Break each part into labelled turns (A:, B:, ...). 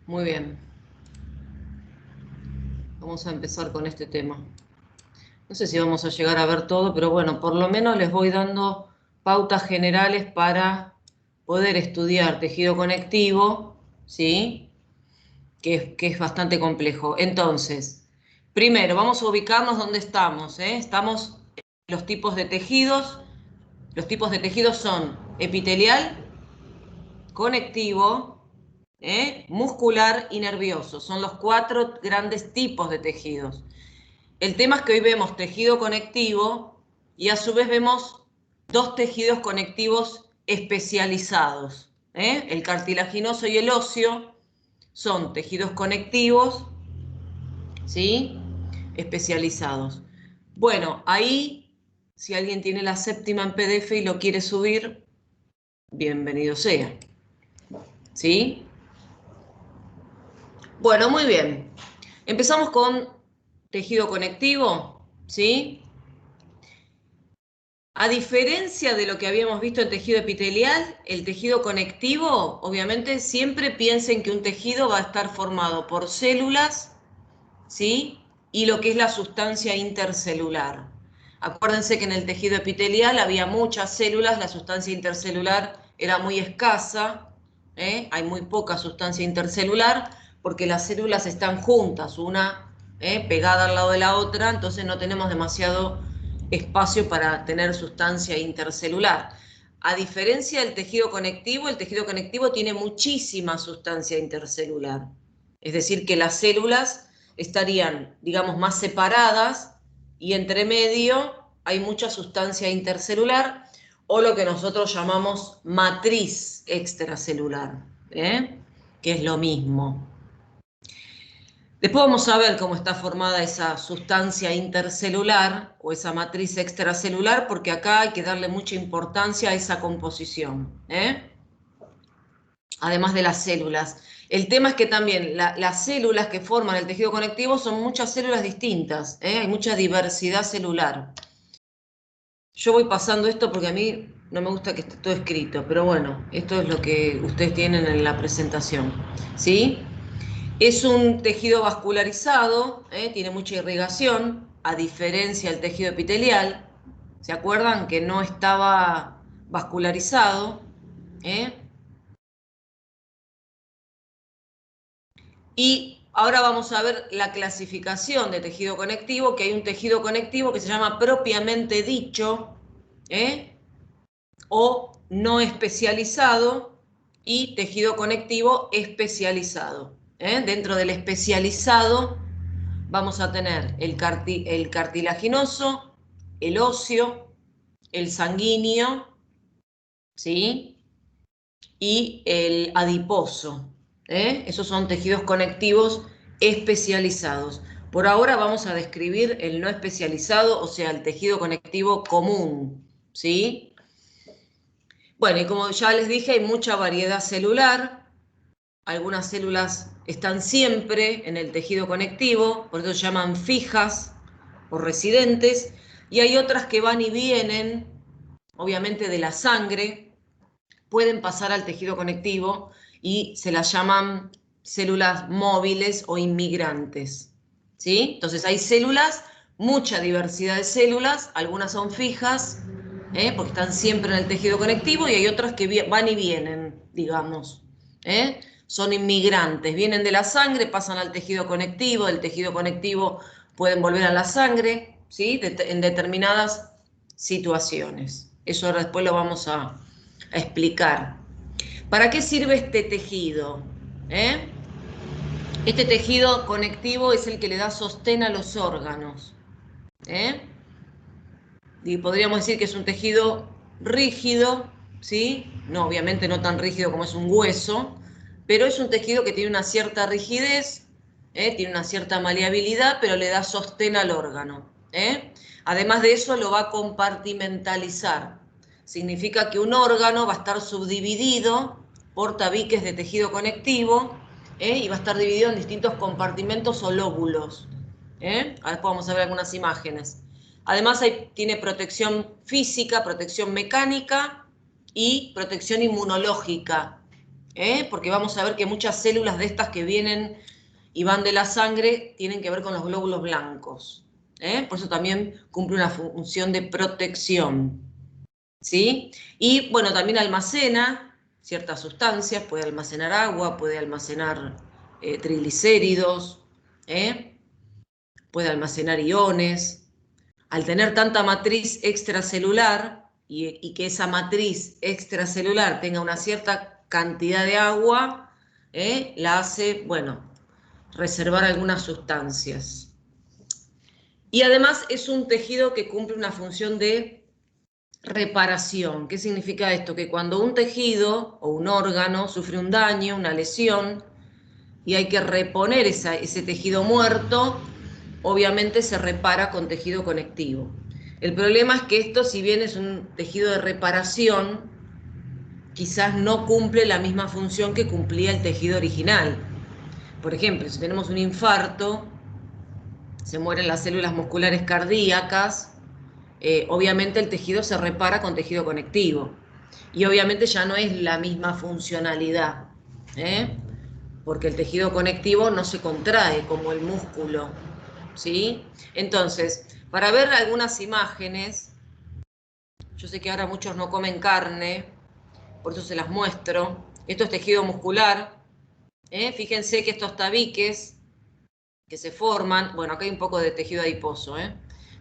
A: Muy bien. Vamos a empezar con este tema. No sé si vamos a llegar a ver todo, pero bueno, por lo menos les voy dando pautas generales para poder estudiar tejido conectivo, ¿sí? Que es bastante complejo. Entonces, primero vamos a ubicarnos donde estamos, ¿eh? Estamos en los tipos de tejidos. Los tipos de tejidos son epitelial, conectivo, muscular y nervioso. Son los 4 grandes tipos de tejidos. El tema es que hoy vemos tejido conectivo y a su vez vemos 2 tejidos conectivos especializados. El cartilaginoso y el óseo son tejidos conectivos, ¿sí? Especializados. Bueno, ahí, si alguien tiene la séptima en PDF y lo quiere subir, bienvenido sea, ¿sí? Bueno, muy bien. Empezamos con tejido conectivo, ¿sí? A diferencia de lo que habíamos visto en tejido epitelial, el tejido conectivo, obviamente, siempre piensen que un tejido va a estar formado por células, ¿sí? Y lo que es la sustancia intercelular. Acuérdense que en el tejido epitelial había muchas células, la sustancia intercelular era muy escasa, hay muy poca sustancia intercelular porque las células están juntas, una pegada al lado de la otra, entonces no tenemos demasiado espacio para tener sustancia intercelular. A diferencia del tejido conectivo, el tejido conectivo tiene muchísima sustancia intercelular. Es decir, que las células estarían, digamos, más separadas y entre medio hay mucha sustancia intercelular o lo que nosotros llamamos matriz extracelular, que es lo mismo. Después vamos a ver cómo está formada esa sustancia intercelular o esa matriz extracelular, porque acá hay que darle mucha importancia a esa composición, además de las células. El tema es que también las células que forman el tejido conectivo son muchas células distintas, hay mucha diversidad celular. Yo voy pasando esto porque a mí no me gusta que esté todo escrito, pero bueno, esto es lo que ustedes tienen en la presentación, ¿sí? Es un tejido vascularizado, tiene mucha irrigación, a diferencia del tejido epitelial. ¿Se acuerdan que no estaba vascularizado? ¿Eh? Y ahora vamos a ver la clasificación de tejido conectivo, que hay un tejido conectivo que se llama propiamente dicho, o no especializado, y tejido conectivo especializado. Dentro del especializado vamos a tener el cartilaginoso, el óseo, el sanguíneo, ¿sí? Y el adiposo. Esos son tejidos conectivos especializados. Por ahora vamos a describir el no especializado, o sea, el tejido conectivo común, ¿sí? Bueno, y como ya les dije, hay mucha variedad celular. Algunas células están siempre en el tejido conectivo, por eso se llaman fijas o residentes, y hay otras que van y vienen, obviamente de la sangre, pueden pasar al tejido conectivo y se las llaman células móviles o inmigrantes, ¿sí? Entonces hay células, mucha diversidad de células, algunas son fijas, porque están siempre en el tejido conectivo, y hay otras que van y vienen, digamos, son inmigrantes, vienen de la sangre, pasan al tejido conectivo, del tejido conectivo pueden volver a la sangre, ¿sí? En determinadas situaciones. Eso ahora después lo vamos a explicar. ¿Para qué sirve este tejido? Este tejido conectivo es el que le da sostén a los órganos. Y podríamos decir que es un tejido rígido, ¿sí? No, obviamente no tan rígido como es un hueso, pero es un tejido que tiene una cierta rigidez, tiene una cierta maleabilidad, pero le da sostén al órgano. Además de eso, lo va a compartimentalizar. Significa que un órgano va a estar subdividido por tabiques de tejido conectivo, y va a estar dividido en distintos compartimentos o lóbulos. Ahora vamos a ver algunas imágenes. Además tiene protección física, protección mecánica y protección inmunológica. porque vamos a ver que muchas células de estas que vienen y van de la sangre tienen que ver con los glóbulos blancos. Por eso también cumple una función de protección. ¿Sí? Y bueno, también almacena ciertas sustancias, puede almacenar agua, puede almacenar triglicéridos, puede almacenar iones. Al tener tanta matriz extracelular y que esa matriz extracelular tenga una cierta cantidad de agua, la hace, bueno, reservar algunas sustancias. Y además es un tejido que cumple una función de reparación. ¿Qué significa esto? Que cuando un tejido o un órgano sufre un daño, una lesión, y hay que reponer ese tejido muerto, obviamente se repara con tejido conectivo. El problema es que esto, si bien es un tejido de reparación, quizás no cumple la misma función que cumplía el tejido original. Por ejemplo, si tenemos un infarto, se mueren las células musculares cardíacas, obviamente el tejido se repara con tejido conectivo. Y obviamente ya no es la misma funcionalidad, porque el tejido conectivo no se contrae como el músculo, ¿sí? Entonces, para ver algunas imágenes, yo sé que ahora muchos no comen carne, por eso se las muestro. Esto es tejido muscular. Fíjense que estos tabiques que se forman, bueno, acá hay un poco de tejido adiposo,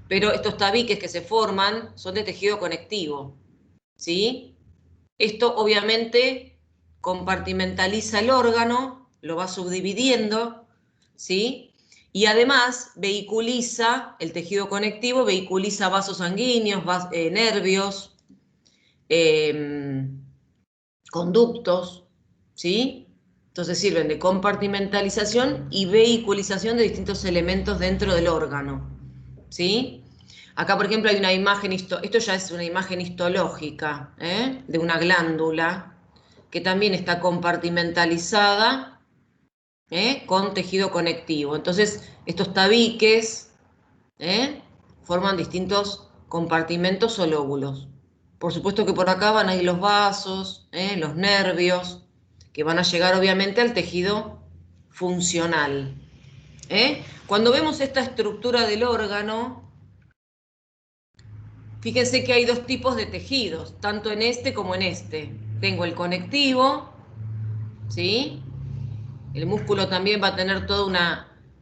A: pero estos tabiques que se forman son de tejido conectivo, ¿sí? Esto obviamente compartimentaliza el órgano, lo va subdividiendo, ¿sí? Y además vehiculiza, el tejido conectivo vehiculiza vasos sanguíneos, nervios, conductos, ¿sí? Entonces sirven de compartimentalización y vehiculización de distintos elementos dentro del órgano, ¿sí? Acá, por ejemplo, hay una imagen, esto ya es una imagen histológica, de una glándula que también está compartimentalizada, con tejido conectivo. Entonces, estos tabiques, forman distintos compartimentos o lóbulos. Por supuesto que por acá van a ir los vasos, los nervios, que van a llegar obviamente al tejido funcional. Cuando vemos esta estructura del órgano, fíjense que hay dos tipos de tejidos, tanto en este como en este. Tengo el conectivo, ¿sí? El músculo también va a tener toda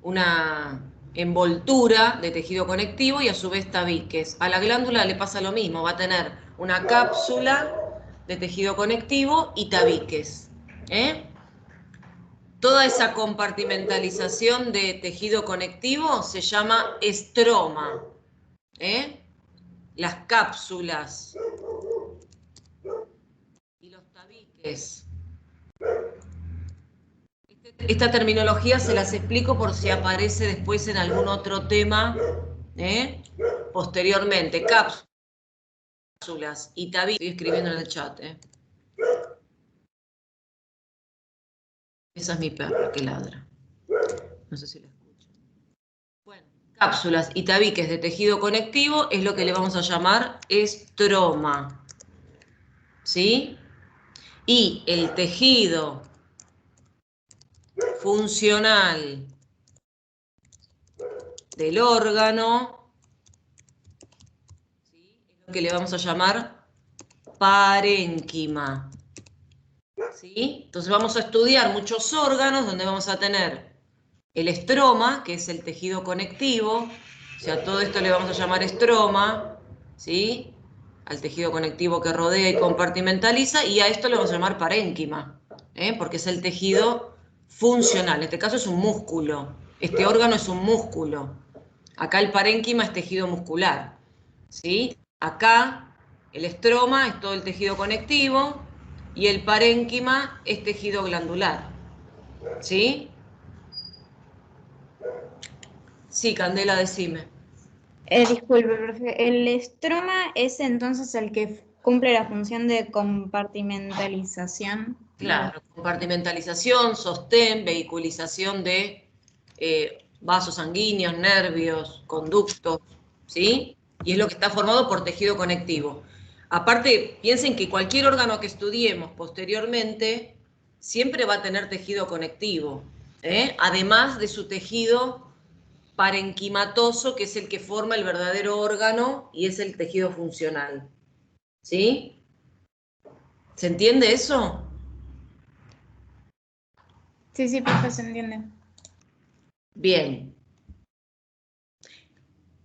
A: una envoltura de tejido conectivo y a su vez tabiques. A la glándula le pasa lo mismo, va a tener una cápsula de tejido conectivo y tabiques. Toda esa compartimentalización de tejido conectivo se llama estroma. Las cápsulas y los tabiques. Esta terminología se las explico por si aparece después en algún otro tema, posteriormente. Cápsulas y tabiques. Estoy escribiendo en el chat. Esa es mi perra que ladra. No sé si la escucho. Bueno, cápsulas y tabiques de tejido conectivo es lo que le vamos a llamar estroma. ¿Sí? Y el tejido funcional del órgano, ¿sí?, es lo que le vamos a llamar parénquima. ¿Sí? Entonces vamos a estudiar muchos órganos donde vamos a tener el estroma, que es el tejido conectivo, o sea, todo esto le vamos a llamar estroma, ¿sí?, al tejido conectivo que rodea y compartimentaliza, y a esto le vamos a llamar parénquima, porque es el tejido funcional. En este caso es un músculo, este órgano es un músculo. Acá el parénquima es tejido muscular, ¿sí? Acá el estroma es todo el tejido conectivo y el parénquima es tejido glandular, ¿sí? Sí, Candela, decime.
B: Disculpe, profe, ¿el estroma es entonces el que cumple la función de compartimentalización?
A: Claro, compartimentalización, sostén, vehiculización de vasos sanguíneos, nervios, conductos, ¿sí? Y es lo que está formado por tejido conectivo. Aparte, piensen que cualquier órgano que estudiemos posteriormente siempre va a tener tejido conectivo, además de su tejido parenquimatoso, que es el que forma el verdadero órgano y es el tejido funcional. ¿Sí? ¿Se entiende eso?
B: Sí, profe, se entiende.
A: Bien.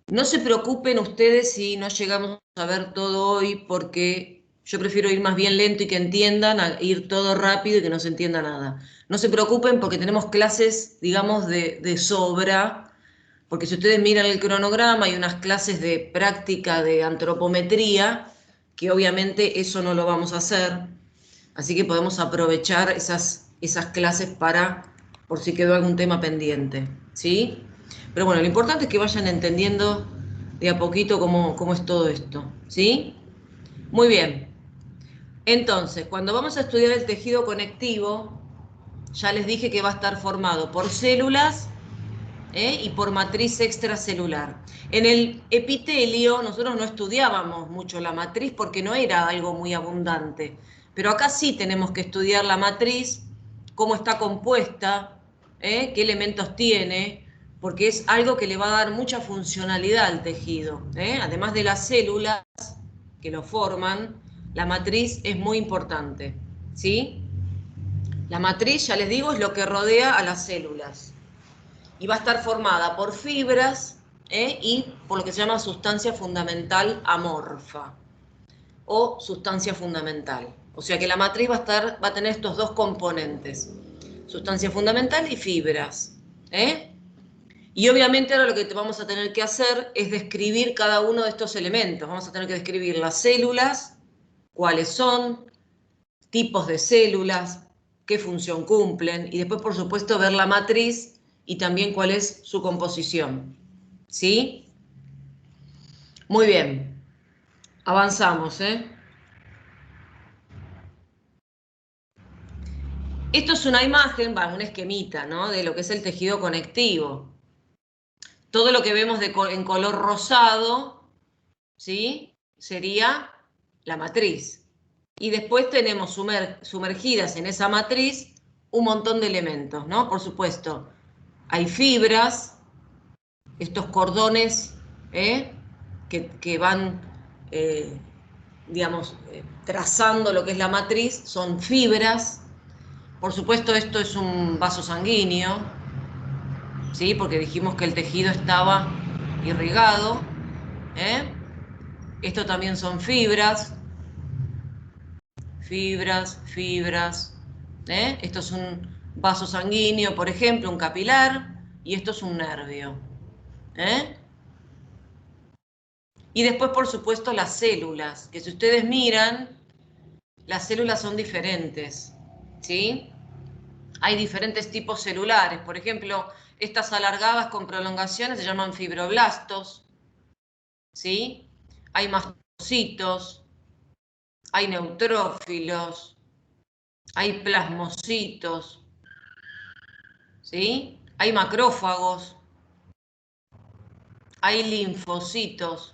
A: No se preocupen ustedes si no llegamos a ver todo hoy, porque yo prefiero ir más bien lento y que entiendan, a ir todo rápido y que no se entienda nada. No se preocupen porque tenemos clases, digamos, de sobra, porque si ustedes miran el cronograma, hay unas clases de práctica de antropometría, que obviamente eso no lo vamos a hacer, así que podemos aprovechar esas clases para, por si quedó algún tema pendiente, ¿sí? Pero bueno, lo importante es que vayan entendiendo de a poquito cómo es todo esto, ¿sí? Muy bien. Entonces, cuando vamos a estudiar el tejido conectivo, ya les dije que va a estar formado por células y por matriz extracelular. En el epitelio nosotros no estudiábamos mucho la matriz porque no era algo muy abundante, pero acá sí tenemos que estudiar la matriz, cómo está compuesta, qué elementos tiene, porque es algo que le va a dar mucha funcionalidad al tejido. Además de las células que lo forman, la matriz es muy importante, ¿sí? La matriz, ya les digo, es lo que rodea a las células y va a estar formada por fibras y por lo que se llama sustancia fundamental amorfa o sustancia fundamental. O sea que la matriz va a tener estos dos componentes, sustancia fundamental y fibras. Y obviamente ahora lo que vamos a tener que hacer es describir cada uno de estos elementos. Vamos a tener que describir las células, cuáles son, tipos de células, qué función cumplen, y después, por supuesto, ver la matriz y también cuál es su composición. ¿Sí? Muy bien. Avanzamos, Esto es una imagen, un esquemita, ¿no? De lo que es el tejido conectivo. Todo lo que vemos en color rosado, ¿sí? Sería la matriz. Y después tenemos sumergidas en esa matriz un montón de elementos, ¿no? Por supuesto, hay fibras, estos cordones que van, digamos, trazando lo que es la matriz, son fibras. Por supuesto, esto es un vaso sanguíneo, ¿sí? Porque dijimos que el tejido estaba irrigado. Esto también son fibras, fibras. Esto es un vaso sanguíneo, por ejemplo, un capilar, y esto es un nervio. Y después, por supuesto, las células, que si ustedes miran, las células son diferentes, ¿sí? Hay diferentes tipos celulares. Por ejemplo, estas alargadas con prolongaciones se llaman fibroblastos, ¿sí? Hay mastocitos, hay neutrófilos, hay plasmocitos, ¿sí? Hay macrófagos, hay linfocitos.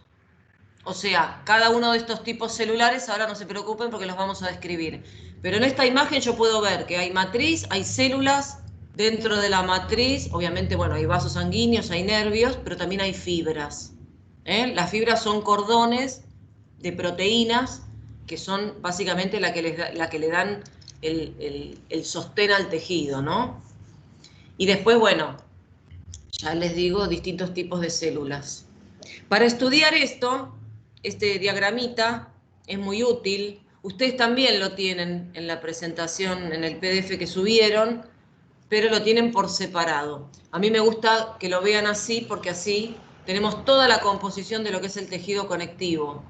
A: O sea, cada uno de estos tipos celulares, ahora no se preocupen porque los vamos a describir. Pero en esta imagen yo puedo ver que hay matriz, hay células, dentro de la matriz, obviamente, bueno, hay vasos sanguíneos, hay nervios, pero también hay fibras. Las fibras son cordones de proteínas que son básicamente la que le dan el sostén al tejido, ¿no? Y después, bueno, ya les digo, distintos tipos de células. Para estudiar esto, este diagramita es muy útil. Ustedes también lo tienen en la presentación, en el PDF que subieron, pero lo tienen por separado. A mí me gusta que lo vean así porque así tenemos toda la composición de lo que es el tejido conectivo.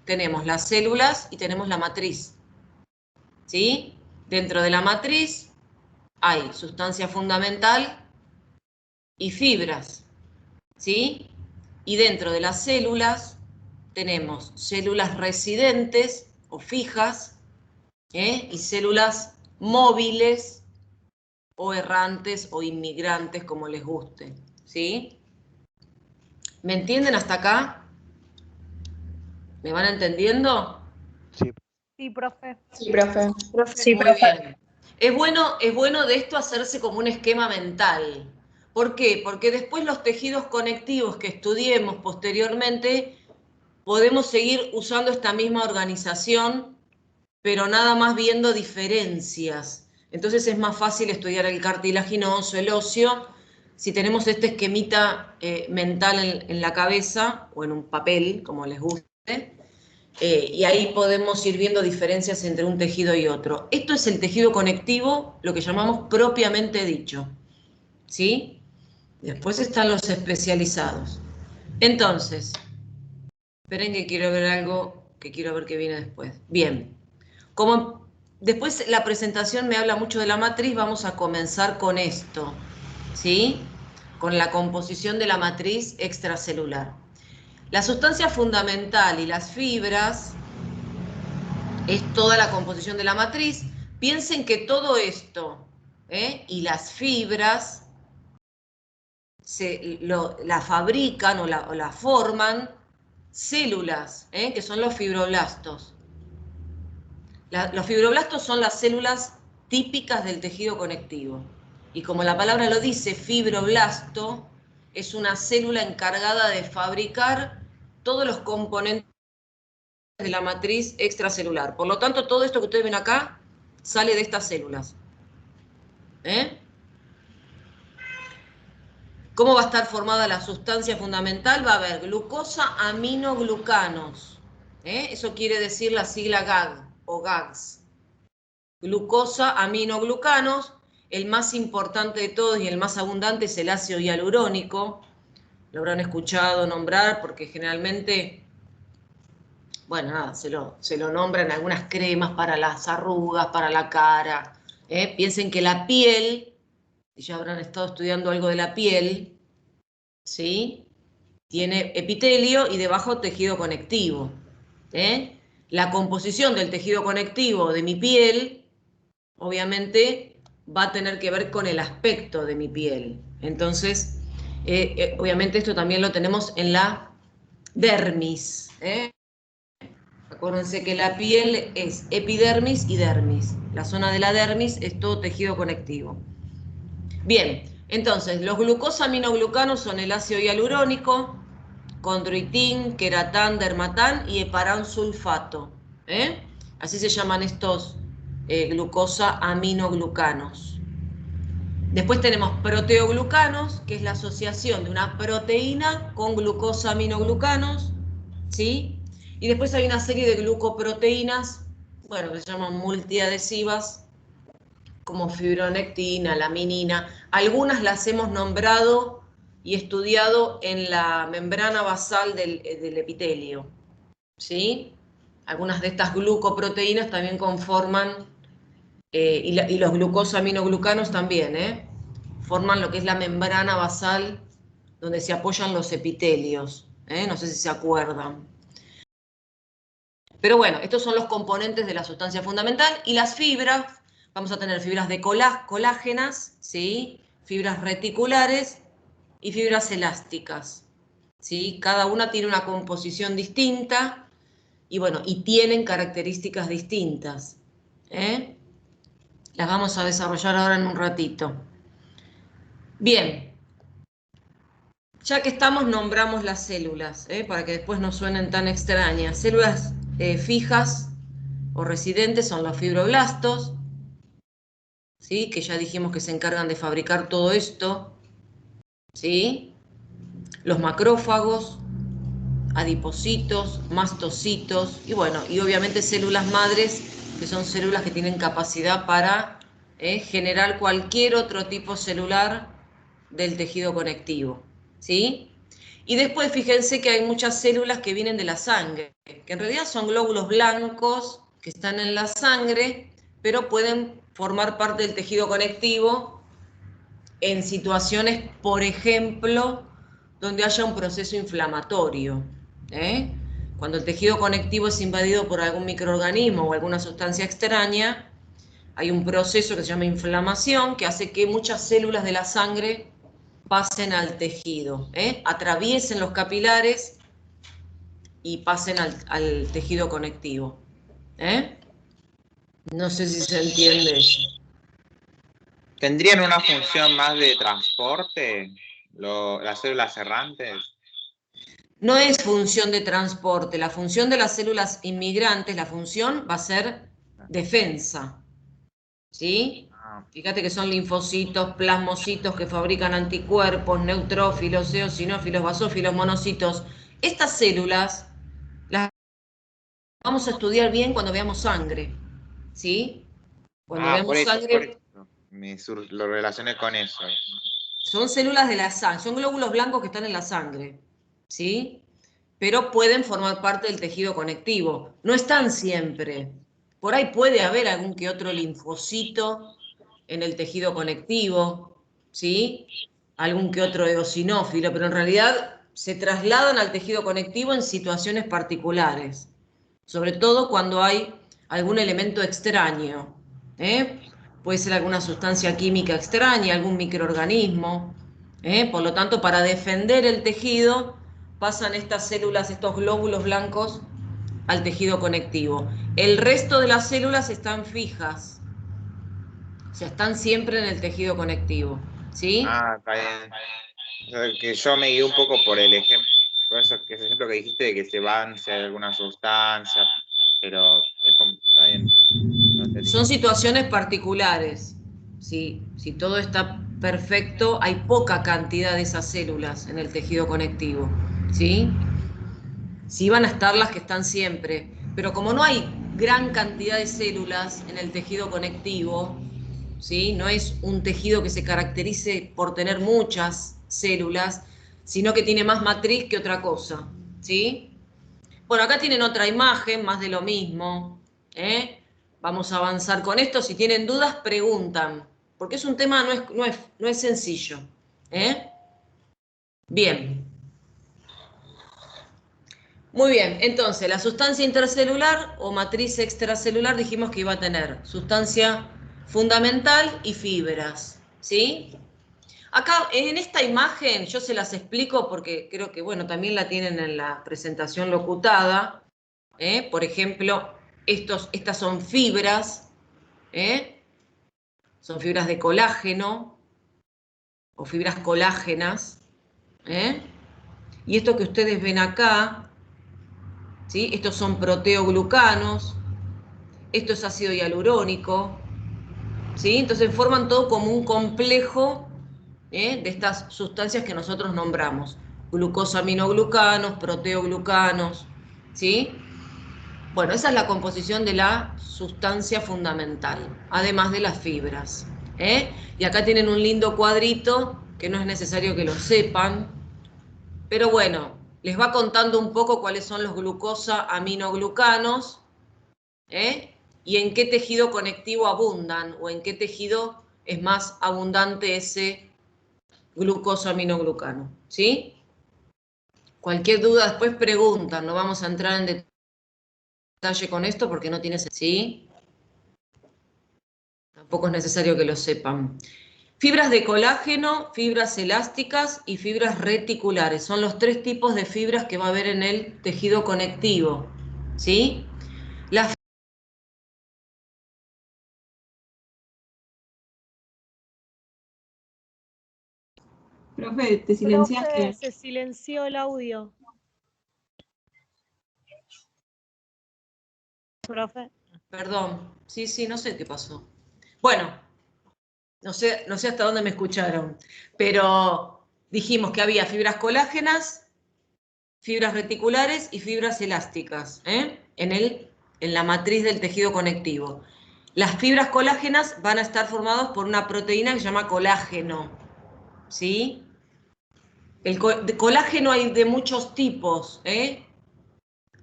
A: Tenemos las células y tenemos la matriz. ¿Sí? Dentro de la matriz hay sustancia fundamental y fibras. ¿Sí? Y dentro de las células tenemos células residentes o fijas y células móviles o errantes o inmigrantes, como les guste. ¿Sí? ¿Me entienden hasta acá? ¿Me van entendiendo?
C: Sí.
D: Sí, profe.
B: Sí, profe.
A: Muy bien. Es bueno de esto hacerse como un esquema mental. ¿Por qué? Porque después los tejidos conectivos que estudiemos posteriormente podemos seguir usando esta misma organización, pero nada más viendo diferencias. Entonces es más fácil estudiar el cartilaginoso, el óseo, si tenemos este esquemita mental en la cabeza o en un papel, como les guste, y ahí podemos ir viendo diferencias entre un tejido y otro. Esto es el tejido conectivo, lo que llamamos propiamente dicho, ¿sí? Después están los especializados. Entonces, esperen que quiero ver algo, que quiero ver qué viene después. Bien, como después la presentación me habla mucho de la matriz, vamos a comenzar con esto, ¿sí? Con la composición de la matriz extracelular. La sustancia fundamental y las fibras es toda la composición de la matriz. Piensen que todo esto y las fibras la fabrican o la forman células, que son los fibroblastos. Los fibroblastos son las células típicas del tejido conectivo. Y como la palabra lo dice, fibroblasto es una célula encargada de fabricar todos los componentes de la matriz extracelular. Por lo tanto, todo esto que ustedes ven acá sale de estas células. ¿Cómo va a estar formada la sustancia fundamental? Va a haber glucosa, aminoglucanos. Eso quiere decir la sigla GAG o GAGs. Glucosa, aminoglucanos. El más importante de todos y el más abundante es el ácido hialurónico. Lo habrán escuchado nombrar porque generalmente, bueno, nada, se lo nombran algunas cremas para las arrugas, para la cara. Piensen que la piel, y ya habrán estado estudiando algo de la piel, ¿sí? Tiene epitelio y debajo tejido conectivo. La composición del tejido conectivo de mi piel, obviamente, va a tener que ver con el aspecto de mi piel. Entonces, obviamente esto también lo tenemos en la dermis. Acuérdense que la piel es epidermis y dermis. La zona de la dermis es todo tejido conectivo. Bien, entonces los glucosaminoglucanos son el ácido hialurónico, condroitín, queratán, dermatán y heparán sulfato. Así se llaman estos glucosaminoglucanos. Después tenemos proteoglucanos, que es la asociación de una proteína con glucosaminoglucanos, ¿sí? Y después hay una serie de glucoproteínas, bueno, que se llaman multiadhesivas, como fibronectina, laminina. Algunas las hemos nombrado y estudiado en la membrana basal del epitelio, ¿sí? Algunas de estas glucoproteínas también conforman, y los glucosaminoglucanos también, forman lo que es la membrana basal donde se apoyan los epitelios, no sé si se acuerdan. Pero bueno, estos son los componentes de la sustancia fundamental y las fibras. Vamos a tener fibras de colágenas, ¿sí? Fibras reticulares y fibras elásticas, ¿sí? Cada una tiene una composición distinta y bueno, y tienen características distintas. Las vamos a desarrollar ahora en un ratito. Bien, ya que estamos, nombramos las células, para que después no suenen tan extrañas. Células fijas o residentes son los fibroblastos, ¿sí? Que ya dijimos que se encargan de fabricar todo esto, ¿sí? Los macrófagos, adipocitos, mastocitos y bueno, y obviamente células madres, que son células que tienen capacidad para generar cualquier otro tipo celular del tejido conectivo, ¿sí? Y después fíjense que hay muchas células que vienen de la sangre, que en realidad son glóbulos blancos que están en la sangre, pero pueden formar parte del tejido conectivo en situaciones, por ejemplo, donde haya un proceso inflamatorio. Cuando el tejido conectivo es invadido por algún microorganismo o alguna sustancia extraña, hay un proceso que se llama inflamación que hace que muchas células de la sangre pasen al tejido, atraviesen los capilares y pasen al tejido conectivo. No sé si se entiende eso.
C: ¿Tendrían una función más de transporte las células errantes?
A: No es función de transporte, la función de las células inmigrantes, la función va a ser defensa, ¿sí?
C: Ah,
A: Fíjate que son linfocitos, plasmocitos que fabrican anticuerpos, neutrófilos, eosinófilos, basófilos, monocitos. Estas células las vamos a estudiar bien cuando veamos sangre, ¿sí? Cuando
C: por
A: veamos
C: eso, por
A: sangre,
C: eso. Lo relacioné con eso.
A: son células de la sangre, son glóbulos blancos que están en la sangre, ¿sí? Pero pueden formar parte del tejido conectivo. No están siempre. Por ahí puede haber algún que otro linfocito en el tejido conectivo, ¿sí? Algún que otro eosinófilo, pero en realidad se trasladan al tejido conectivo en situaciones particulares, sobre todo cuando hay algún elemento extraño, ¿eh? Puede ser alguna sustancia química extraña, algún microorganismo, ¿eh? Por lo tanto, para defender el tejido, pasan estas células, estos glóbulos blancos, al tejido conectivo. El resto de las células están fijas, o sea, están siempre en el tejido conectivo, ¿sí?
C: Está bien. O sea, que yo me guié un poco por el ejemplo, por eso, que ese ejemplo que dijiste de que se van si hay alguna sustancia, pero es como, está bien, no entendí.
A: Son situaciones particulares. Si todo está perfecto, hay poca cantidad de esas células en el tejido conectivo, ¿sí? Sí van a estar las que están siempre, pero como no hay gran cantidad de células en el tejido conectivo, ¿sí? No es un tejido que se caracterice por tener muchas células, sino que tiene más matriz que otra cosa, ¿sí? Bueno, acá tienen otra imagen, más de lo mismo, ¿eh? Vamos a avanzar con esto. Si tienen dudas, preguntan, porque es un tema no es sencillo, ¿eh? Bien. Muy bien, entonces la sustancia intercelular o matriz extracelular dijimos que iba a tener sustancia fundamental y fibras, ¿sí? Acá en esta imagen yo se las explico porque creo que, bueno, también la tienen en la presentación locutada, ¿eh? Por ejemplo, estas son fibras, ¿eh? Son fibras de colágeno o fibras colágenas, ¿eh? Y esto que ustedes ven acá, ¿sí? Estos son proteoglucanos, esto es ácido hialurónico, ¿sí? Entonces forman todo como un complejo, de estas sustancias que nosotros nombramos. Glucosaminoglucanos, proteoglucanos, ¿sí? Bueno, esa es la composición de la sustancia fundamental, además de las fibras, ¿eh? Y acá tienen un lindo cuadrito, que no es necesario que lo sepan, pero bueno, les va contando un poco cuáles son los glucosaminoglucanos, ¿eh? Y en qué tejido conectivo abundan o en qué tejido es más abundante ese glucosaminoglucano, ¿sí? Cualquier duda después preguntan, no vamos a entrar en detalle con esto porque no tiene sentido, ¿sí? Tampoco es necesario que lo sepan. Fibras de colágeno, fibras elásticas y fibras reticulares. Son los tres tipos de fibras que va a haber en el tejido conectivo, ¿sí? Las
D: Profe, te
E: Profe,
D: silenciaste.
E: se silenció el audio. Profe.
A: Perdón, sí, no sé qué pasó. Bueno, no sé hasta dónde me escucharon, pero dijimos que había fibras colágenas, fibras reticulares y fibras elásticas, ¿eh? En la matriz del tejido conectivo. Las fibras colágenas van a estar formadas por una proteína que se llama colágeno, ¿sí? De colágeno hay de muchos tipos, ¿eh?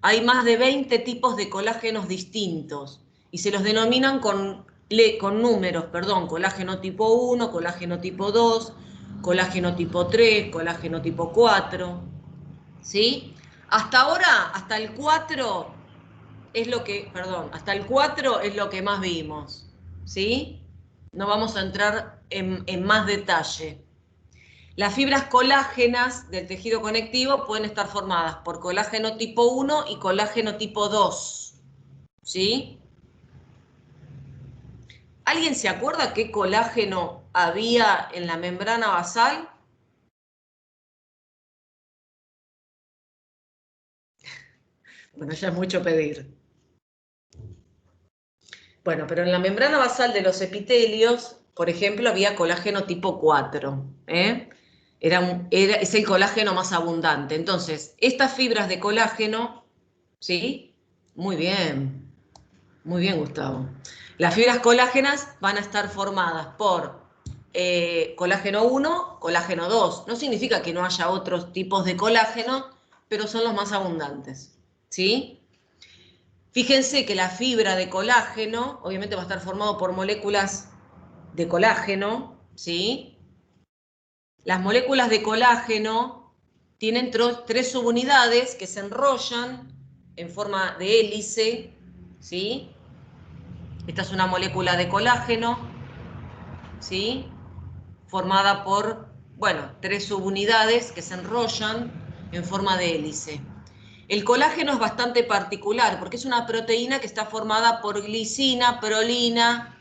A: Hay más de 20 tipos de colágenos distintos y se los denominan con números, perdón, colágeno tipo 1, colágeno tipo 2, colágeno tipo 3, colágeno tipo 4, ¿sí? Hasta ahora, hasta el 4 hasta el 4 es lo que más vimos, ¿sí? No vamos a entrar en más detalle. Las fibras colágenas del tejido conectivo pueden estar formadas por colágeno tipo 1 y colágeno tipo 2, ¿sí? ¿Alguien se acuerda qué colágeno había en la membrana basal? Bueno, ya es mucho pedir. Bueno, pero en la membrana basal de los epitelios, por ejemplo, había colágeno tipo 4. Es el colágeno más abundante. Entonces, estas fibras de colágeno, ¿sí? Muy bien, Gustavo. Las fibras colágenas van a estar formadas por colágeno 1, colágeno 2. No significa que no haya otros tipos de colágeno, pero son los más abundantes, ¿sí? Fíjense que la fibra de colágeno, obviamente va a estar formado por moléculas de colágeno, ¿sí? Las moléculas de colágeno tienen tres subunidades que se enrollan en forma de hélice, ¿sí? Esta es una molécula de colágeno, ¿sí? Formada por, bueno, tres subunidades que se enrollan en forma de hélice. El colágeno es bastante particular porque es una proteína que está formada por glicina, prolina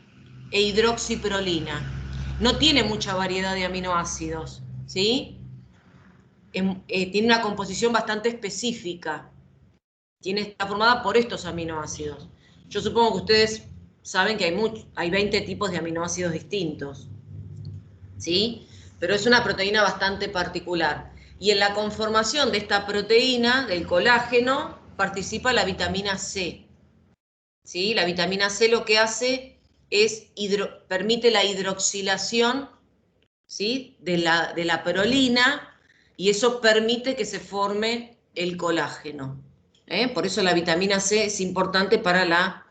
A: e hidroxiprolina. No tiene mucha variedad de aminoácidos, ¿sí? Tiene una composición bastante específica. Está formada por estos aminoácidos. Yo supongo que ustedes saben que hay 20 tipos de aminoácidos distintos, ¿sí? Pero es una proteína bastante particular. Y en la conformación de esta proteína, del colágeno, participa la vitamina C. ¿Sí? La vitamina C lo que hace es permite la hidroxilación, ¿sí? de la prolina, y eso permite que se forme el colágeno. Por eso la vitamina C es importante para la,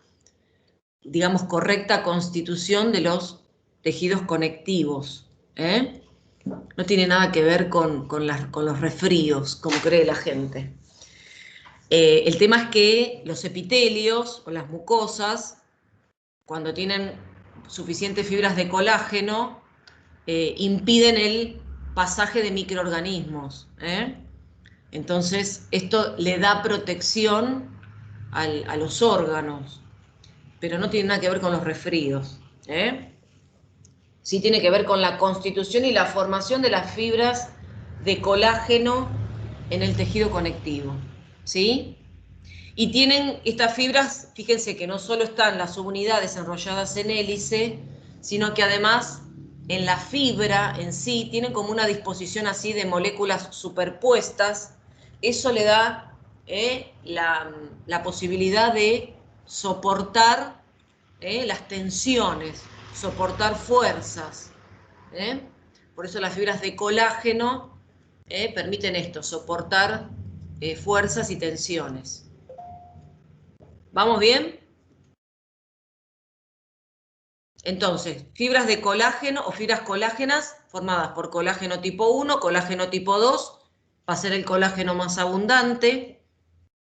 A: digamos, correcta constitución de los tejidos conectivos. No tiene nada que ver con los resfríos, como cree la gente. El tema es que los epitelios o las mucosas, cuando tienen suficientes fibras de colágeno, impiden el pasaje de microorganismos. Entonces, esto le da protección a los órganos, pero no tiene nada que ver con los resfríos. Sí tiene que ver con la constitución y la formación de las fibras de colágeno en el tejido conectivo, ¿sí? Y tienen estas fibras, fíjense que no solo están las subunidades enrolladas en hélice, sino que además en la fibra en sí tienen como una disposición así de moléculas superpuestas. Eso le da la posibilidad de soportar las tensiones, soportar fuerzas. Por eso las fibras de colágeno permiten esto, soportar fuerzas y tensiones. ¿Vamos bien? Entonces, fibras de colágeno o fibras colágenas formadas por colágeno tipo 1, colágeno tipo 2, va a ser el colágeno más abundante,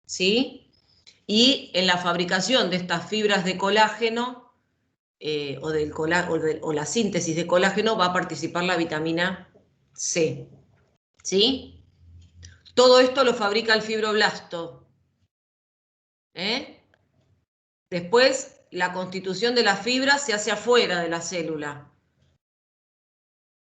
A: ¿sí? Y en la fabricación de estas fibras de colágeno o la síntesis de colágeno va a participar la vitamina C, ¿sí? Todo esto lo fabrica el fibroblasto. Después, la constitución de las fibras se hace afuera de la célula,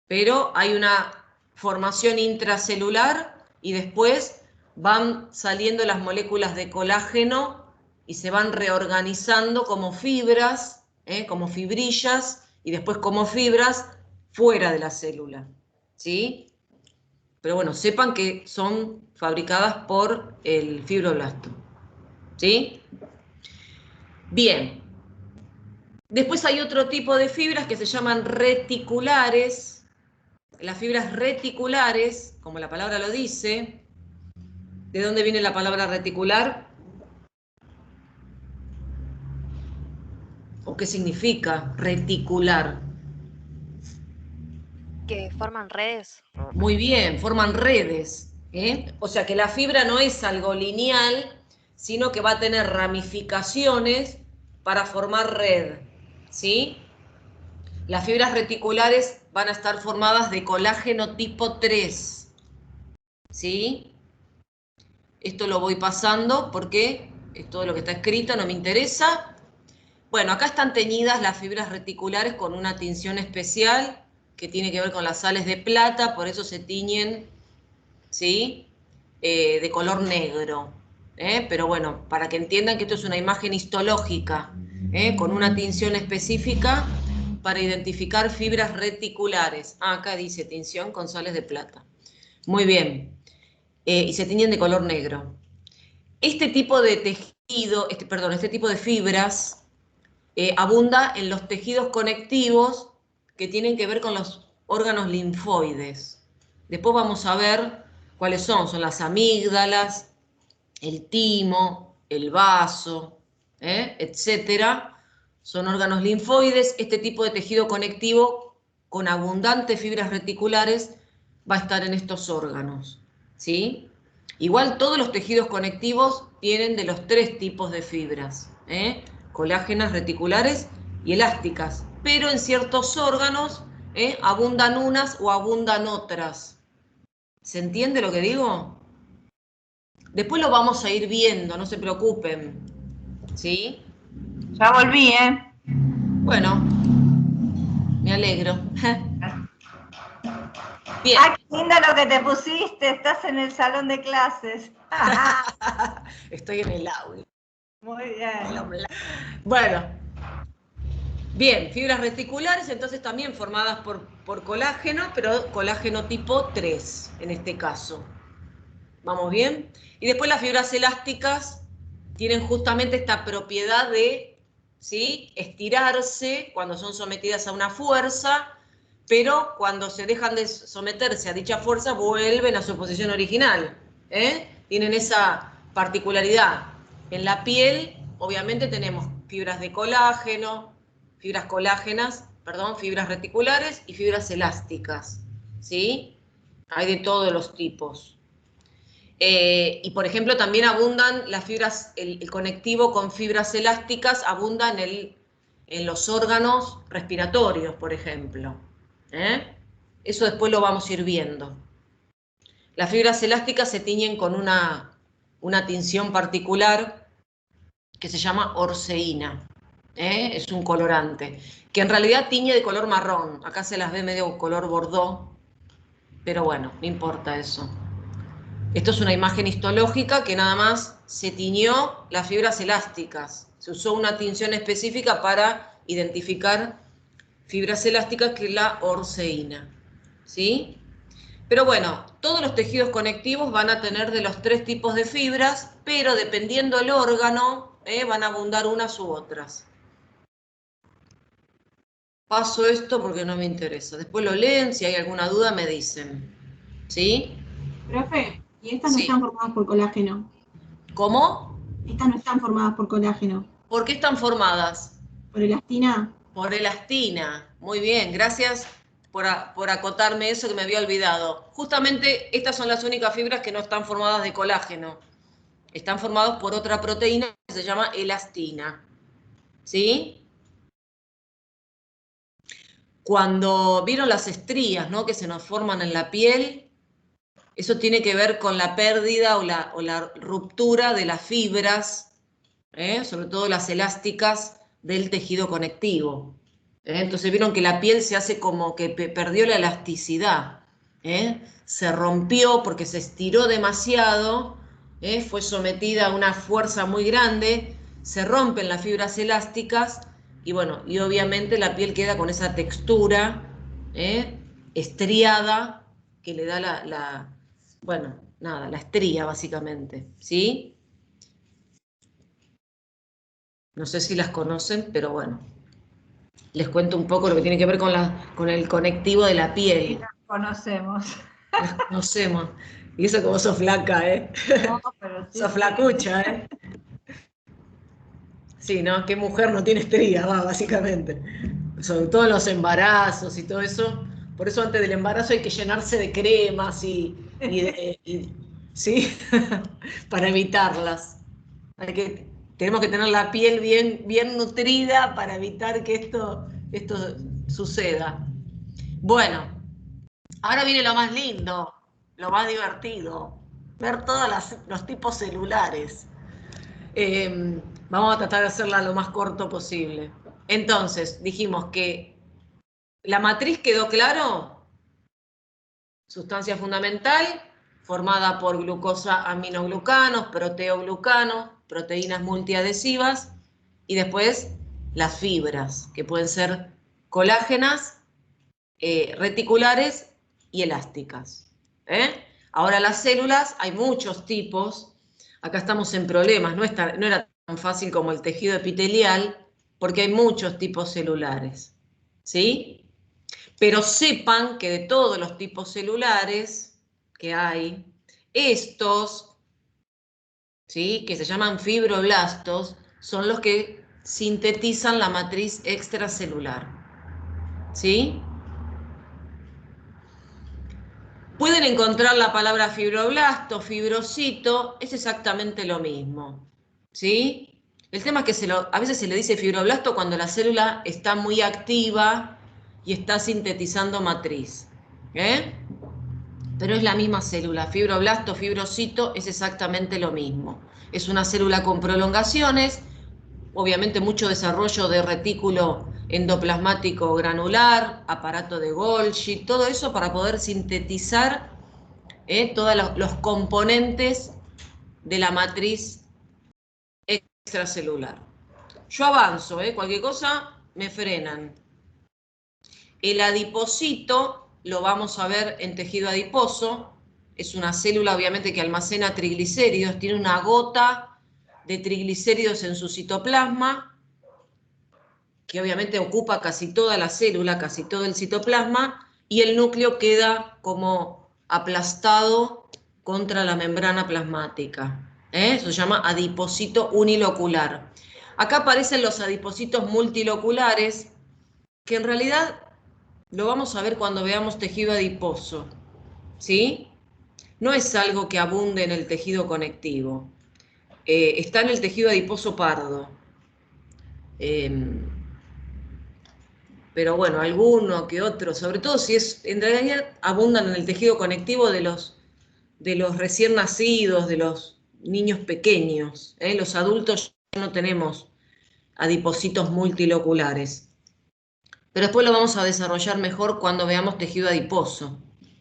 A: pero hay una formación intracelular y después van saliendo las moléculas de colágeno y se van reorganizando como fibras, como fibrillas, y después como fibras fuera de la célula, ¿sí? Pero bueno, sepan que son fabricadas por el fibroblasto, ¿sí? Bien. Después hay otro tipo de fibras que se llaman reticulares. Las fibras reticulares, como la palabra lo dice, ¿de dónde viene la palabra reticular? ¿O qué significa reticular?
E: Que forman redes.
A: Muy bien, forman redes. O sea que la fibra no es algo lineal, sino que va a tener ramificaciones para formar red, ¿sí? Las fibras reticulares van a estar formadas de colágeno tipo 3, ¿sí? Esto lo voy pasando porque es todo lo que está escrito, no me interesa. Bueno, acá están teñidas las fibras reticulares con una tinción especial que tiene que ver con las sales de plata, por eso se tiñen, ¿sí? De color negro. Pero bueno, para que entiendan que esto es una imagen histológica, con una tinción específica para identificar fibras reticulares. Ah, acá dice tinción con sales de plata. Muy bien. Y se tiñen de color negro. Este tipo de tejido, este tipo de fibras abunda en los tejidos conectivos que tienen que ver con los órganos linfoides. Después vamos a ver cuáles son. Son las amígdalas, el timo, el vaso, etcétera. Son órganos linfoides. Este tipo de tejido conectivo con abundantes fibras reticulares va a estar en estos órganos, ¿sí? Igual todos los tejidos conectivos tienen de los 3 tipos de fibras, colágenas, reticulares y elásticas, pero en ciertos órganos abundan unas o abundan otras. ¿Se entiende lo que digo? Después lo vamos a ir viendo, no se preocupen, ¿sí?
D: Ya volví, ¿eh?
A: Bueno, me alegro. Bien.
D: ¡Ah, qué lindo lo que te pusiste! Estás en el salón de clases.
A: Estoy en el aula.
D: Muy bien.
A: Bueno, bien, fibras reticulares, entonces también formadas por colágeno, pero colágeno tipo 3 en este caso. ¿Vamos bien? Y después las fibras elásticas tienen justamente esta propiedad de, ¿sí?, estirarse cuando son sometidas a una fuerza, pero cuando se dejan de someterse a dicha fuerza vuelven a su posición original. Tienen esa particularidad. En la piel, obviamente, tenemos fibras de colágeno, fibras colágenas, perdón, fibras reticulares y fibras elásticas, ¿sí? Hay de todos los tipos. Y por ejemplo, también abundan las fibras, el conectivo con fibras elásticas abunda en los órganos respiratorios, por ejemplo. Eso después lo vamos a ir viendo. Las fibras elásticas se tiñen con una tinción particular que se llama orceína. Es un colorante, que en realidad tiñe de color marrón. Acá se las ve medio color bordó, pero bueno, no importa eso. Esto es una imagen histológica que nada más se tiñó las fibras elásticas. Se usó una tinción específica para identificar fibras elásticas, que es la orceína, ¿sí? Pero bueno, todos los tejidos conectivos van a tener de los 3 tipos de fibras, pero dependiendo del órgano, van a abundar unas u otras. Paso esto porque no me interesa. Después lo leen, si hay alguna duda me dicen. ¿Sí?
F: Profe, y estas no
A: Sí.
F: están formadas por colágeno.
A: ¿Cómo?
F: Estas no están formadas por colágeno.
A: ¿Por qué están formadas?
F: ¿Por elastina?
A: Por elastina. Muy bien, gracias por acotarme eso que me había olvidado. Justamente estas son las únicas fibras que no están formadas de colágeno. Están formadas por otra proteína que se llama elastina. ¿Sí? Cuando vieron las estrías, ¿no?, que se nos forman en la piel, eso tiene que ver con la pérdida o la ruptura de las fibras, sobre todo las elásticas del tejido conectivo. Entonces vieron que la piel se hace como que perdió la elasticidad. Se rompió porque se estiró demasiado, fue sometida a una fuerza muy grande, se rompen las fibras elásticas y bueno, y obviamente la piel queda con esa textura estriada que le da bueno, nada, la estría básicamente, ¿sí? No sé si las conocen, pero bueno, les cuento un poco lo que tiene que ver con el conectivo de la piel.
D: Sí, las conocemos.
A: Las conocemos. Y eso que vos sos flaca, ¿eh?
D: No, pero sí,
A: Sos
D: sí.
A: flacucha, ¿eh? Sí, ¿no? ¿Qué mujer no tiene estría, básicamente? Sobre todo en los embarazos y todo eso. Por eso antes del embarazo hay que llenarse de cremas ¿sí? Para evitarlas. Tenemos que tener la piel bien nutrida para evitar que esto suceda. Bueno, ahora viene lo más lindo, lo más divertido, ver todos los tipos celulares. Vamos a tratar de hacerla lo más corto posible. Entonces, dijimos que ¿La matriz quedó claro? Sustancia fundamental, formada por glucosa, aminoglucanos, proteoglucanos, proteínas multiadhesivas, y después las fibras, que pueden ser colágenas, reticulares y elásticas. Ahora las células, hay muchos tipos. Acá estamos en problemas, no era tan fácil como el tejido epitelial, porque hay muchos tipos celulares, ¿sí? Pero sepan que de todos los tipos celulares que hay, estos, ¿sí?, que se llaman fibroblastos, son los que sintetizan la matriz extracelular, ¿sí? Pueden encontrar la palabra fibroblasto, fibrocito, es exactamente lo mismo, ¿sí? El tema es que a veces se le dice fibroblasto cuando la célula está muy activa y está sintetizando matriz, pero es la misma célula, fibroblasto, fibrocito, es exactamente lo mismo. Es una célula con prolongaciones, obviamente mucho desarrollo de retículo endoplasmático granular, aparato de Golgi, todo eso para poder sintetizar todos los componentes de la matriz extracelular. Yo avanzo, cualquier cosa me frenan. El adipocito lo vamos a ver en tejido adiposo, es una célula obviamente que almacena triglicéridos, tiene una gota de triglicéridos en su citoplasma, que obviamente ocupa casi toda la célula, casi todo el citoplasma, y el núcleo queda como aplastado contra la membrana plasmática. Eso se llama adipocito unilocular. Acá aparecen los adipocitos multiloculares, que en realidad lo vamos a ver cuando veamos tejido adiposo, ¿sí? No es algo que abunde en el tejido conectivo. Está en el tejido adiposo pardo. Pero bueno, alguno que otro, sobre todo si en realidad abundan en el tejido conectivo de los recién nacidos, de los niños pequeños. Los adultos ya no tenemos adipocitos multiloculares. Pero después lo vamos a desarrollar mejor cuando veamos tejido adiposo,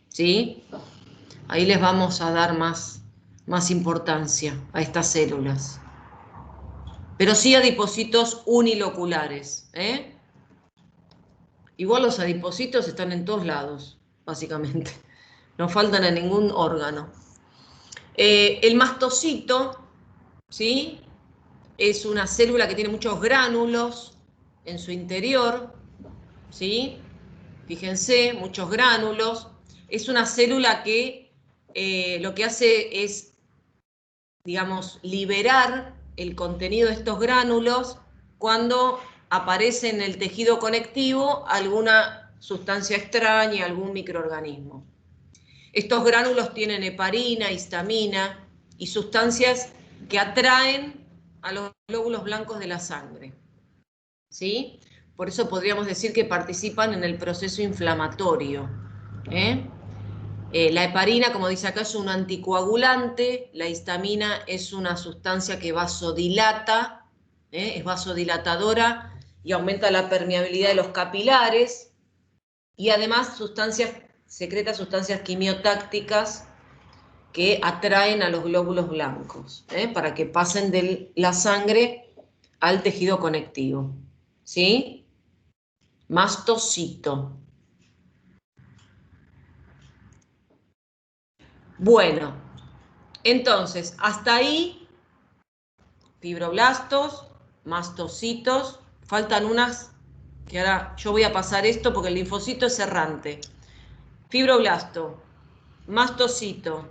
A: ¿sí? Ahí les vamos a dar más importancia a estas células. Pero sí adipocitos uniloculares, Igual los adipocitos están en todos lados, básicamente. No faltan en ningún órgano. El mastocito, ¿sí?, es una célula que tiene muchos gránulos en su interior, ¿sí? Fíjense, muchos gránulos. Es una célula que lo que hace es, digamos, liberar el contenido de estos gránulos cuando aparece en el tejido conectivo alguna sustancia extraña, algún microorganismo. Estos gránulos tienen heparina, histamina y sustancias que atraen a los glóbulos blancos de la sangre, ¿sí? Por eso podríamos decir que participan en el proceso inflamatorio. La heparina, como dice acá, es un anticoagulante, la histamina es una sustancia que vasodilata, es vasodilatadora y aumenta la permeabilidad de los capilares, y además secreta sustancias quimiotácticas que atraen a los glóbulos blancos, para que pasen de la sangre al tejido conectivo, ¿sí? Mastocito. Bueno, entonces, hasta ahí, fibroblastos, mastocitos, faltan unas, que ahora yo voy a pasar esto porque el linfocito es errante. Fibroblasto, mastocito,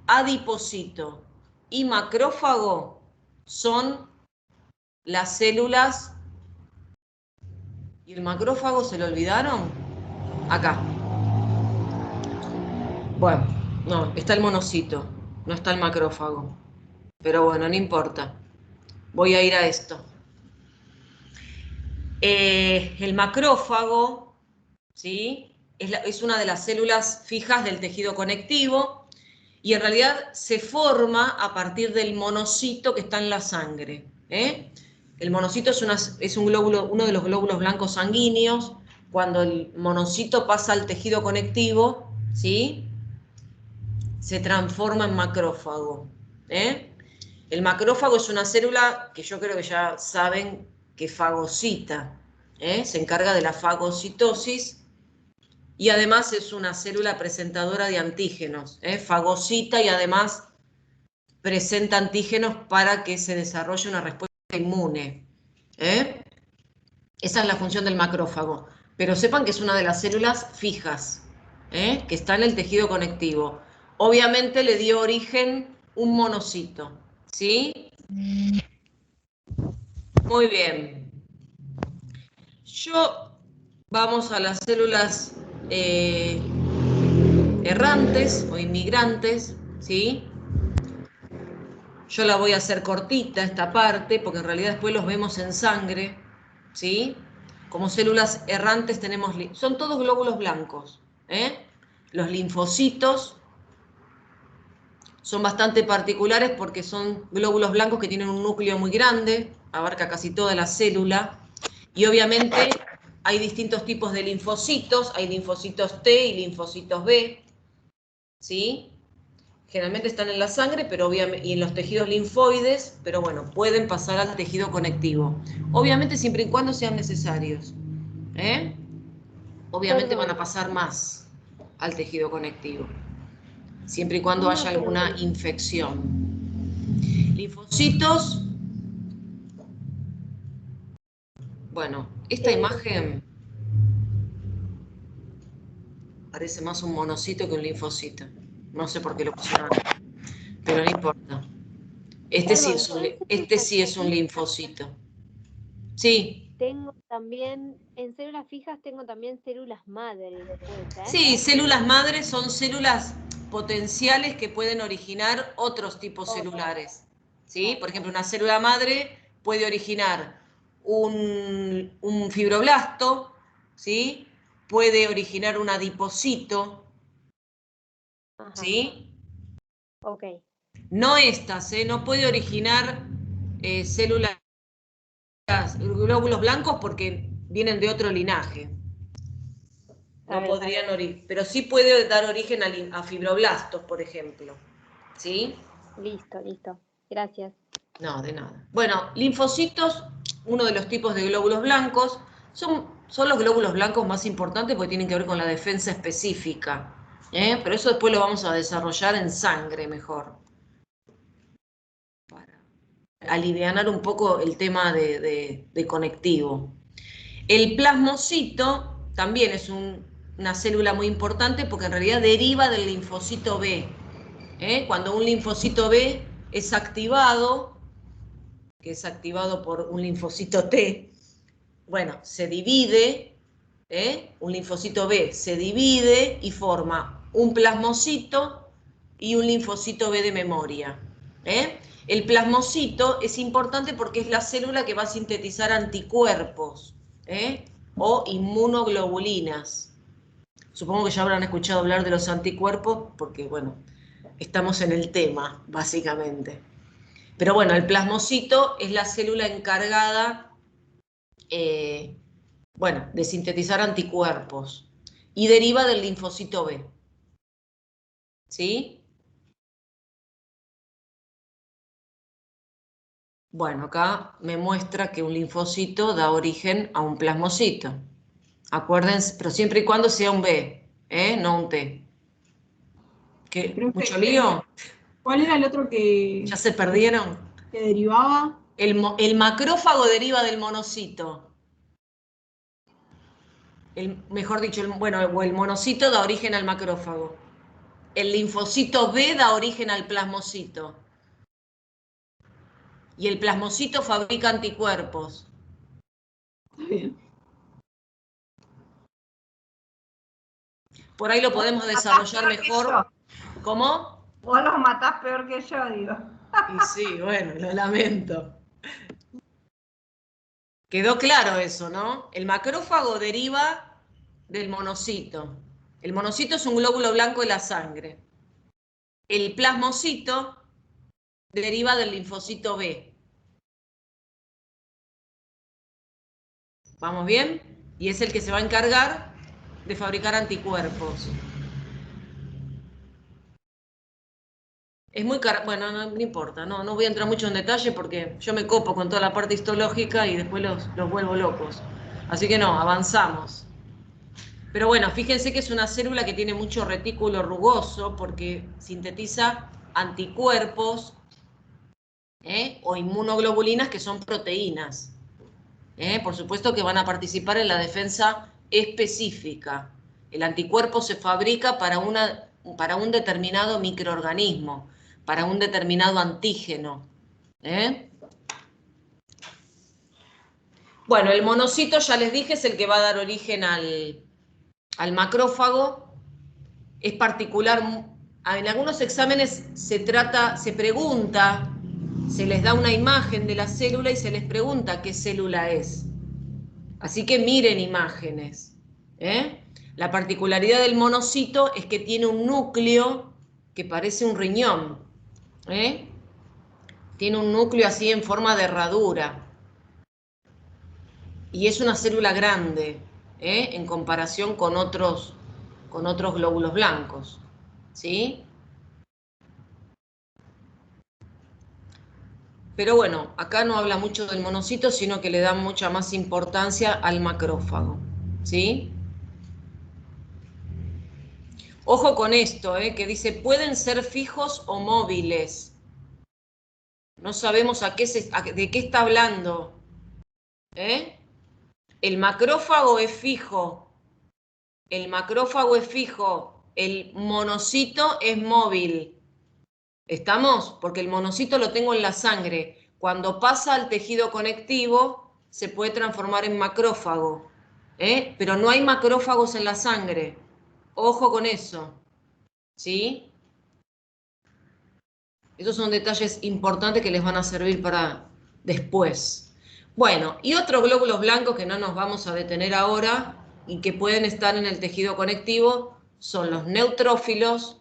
A: adipocito y macrófago son las células. ¿Y el macrófago se lo olvidaron? Acá. Bueno, no, está el monocito, no está el macrófago. Pero bueno, no importa. Voy a ir a esto. El macrófago, ¿sí?, es una de las células fijas del tejido conectivo y en realidad se forma a partir del monocito que está en la sangre. El monocito es un glóbulo, uno de los glóbulos blancos sanguíneos, cuando el monocito pasa al tejido conectivo, ¿sí? Se transforma en macrófago. El macrófago es una célula que yo creo que ya saben que fagocita, se encarga de la fagocitosis y además es una célula presentadora de antígenos, fagocita y además presenta antígenos para que se desarrolle una respuesta inmune. Esa es la función del macrófago. Pero sepan que es una de las células fijas, que está en el tejido conectivo. Obviamente le dio origen un monocito, ¿sí? Muy bien. Vamos a las células errantes o inmigrantes, ¿sí? Yo la voy a hacer cortita esta parte, porque en realidad después los vemos en sangre, ¿sí? Como células errantes tenemos, son todos glóbulos blancos, Los linfocitos son bastante particulares porque son glóbulos blancos que tienen un núcleo muy grande, abarca casi toda la célula, y obviamente hay distintos tipos de linfocitos, hay linfocitos T y linfocitos B, ¿sí? Generalmente están en la sangre pero obviamente, y en los tejidos linfoides, pero bueno, pueden pasar al tejido conectivo. Obviamente siempre y cuando sean necesarios. Obviamente van a pasar más al tejido conectivo, siempre y cuando haya alguna infección. Linfocitos. Bueno, esta imagen parece más un monocito que un linfocito. No sé por qué lo pusieron, pero no importa. Este sí es un linfocito. Sí.
E: Tengo también, en células fijas tengo también células madre, ¿puede ser?
A: Sí, células madres son células potenciales que pueden originar otros tipos celulares. ¿Sí? Por ejemplo, una célula madre puede originar un fibroblasto, ¿sí? Puede originar un adipocito,
E: Ajá.
A: ¿sí?
E: Ok.
A: No estas, no puede originar células, glóbulos blancos porque vienen de otro linaje. No podrían pero sí puede dar origen a fibroblastos, por ejemplo. ¿Sí?
E: Listo, listo. Gracias.
A: No, de nada. Bueno, linfocitos, uno de los tipos de glóbulos blancos, son los glóbulos blancos más importantes porque tienen que ver con la defensa específica. Pero eso después lo vamos a desarrollar en sangre mejor. Para alivianar un poco el tema de conectivo. El plasmocito también es una célula muy importante porque en realidad deriva del linfocito B. Cuando un linfocito B es activado, que es activado por un linfocito T, bueno, se divide, un linfocito B se divide y forma un plasmocito y un linfocito B de memoria. El plasmocito es importante porque es la célula que va a sintetizar anticuerpos, o inmunoglobulinas. Supongo que ya habrán escuchado hablar de los anticuerpos porque, bueno, estamos en el tema, básicamente. Pero bueno, el plasmocito es la célula encargada, bueno, de sintetizar anticuerpos y deriva del linfocito B. ¿Sí? Bueno, acá me muestra que un linfocito da origen a un plasmocito. Acuérdense, pero siempre y cuando sea un B, no un T. ¿Qué?
F: Profe,
A: ¿Mucho lío?
F: ¿cuál era el otro que
A: ¿Ya se perdieron?
F: derivaba?
A: El macrófago deriva del monocito. Mejor dicho, bueno, el monocito da origen al macrófago. El linfocito B da origen al plasmocito. Y el plasmocito fabrica anticuerpos.
F: Está bien.
A: Por ahí lo podemos desarrollar mejor. ¿Cómo?
D: Vos los matás peor que yo, digo.
A: Y sí, bueno, lo lamento. Quedó claro eso, ¿no? El macrófago deriva del monocito. El monocito es un glóbulo blanco de la sangre. El plasmocito deriva del linfocito B. ¿Vamos bien? y es el que se va a encargar de fabricar anticuerpos. Es muy bueno, no importa, no voy a entrar mucho en detalle porque yo me copo con toda la parte histológica y después los vuelvo locos. Así que no, avanzamos. Pero bueno, fíjense que es una célula que tiene mucho retículo rugoso porque sintetiza anticuerpos o inmunoglobulinas que son proteínas. Por supuesto que van a participar en la defensa específica. El anticuerpo se fabrica para un determinado microorganismo, para un determinado antígeno. Bueno, el monocito, ya les dije, es el que va a dar origen al macrófago. Es particular, en algunos exámenes se pregunta, se les da una imagen de la célula y se les pregunta qué célula es. Así que miren imágenes. La particularidad del monocito es que tiene un núcleo que parece un riñón. Tiene un núcleo así en forma de herradura. Y es una célula grande, en comparación con otros glóbulos blancos. ¿Sí? Pero bueno, acá no habla mucho del monocito, sino que le da mucha más importancia al macrófago. ¿Sí? Ojo con esto, que dice, pueden ser fijos o móviles. No sabemos de qué está hablando. El macrófago es fijo. El macrófago es fijo. El monocito es móvil. ¿Estamos? Porque el monocito lo tengo en la sangre. Cuando pasa al tejido conectivo, se puede transformar en macrófago. Pero no hay macrófagos en la sangre. Ojo con eso. ¿Sí? Esos son detalles importantes que les van a servir para después. Bueno, y otros glóbulos blancos que no nos vamos a detener ahora y que pueden estar en el tejido conectivo son los neutrófilos,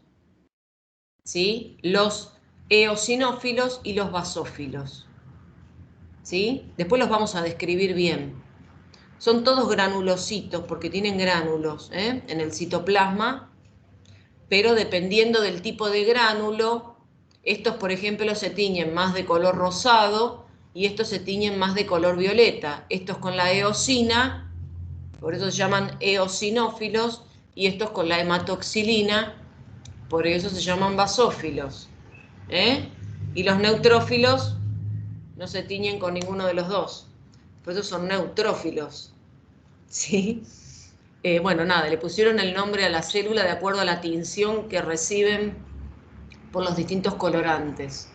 A: ¿sí? Los eosinófilos y los basófilos. ¿Sí? Después los vamos a describir bien. Son todos granulocitos porque tienen gránulos en el citoplasma, pero dependiendo del tipo de gránulo, estos, por ejemplo, se tiñen más de color rosado y estos se tiñen más de color violeta. Estos con la eosina, por eso se llaman eosinófilos, y estos con la hematoxilina, por eso se llaman basófilos. Y los neutrófilos no se tiñen con ninguno de los dos, por eso son neutrófilos. ¿Sí? Bueno, nada, le pusieron el nombre a la célula de acuerdo a la tinción que reciben por los distintos colorantes.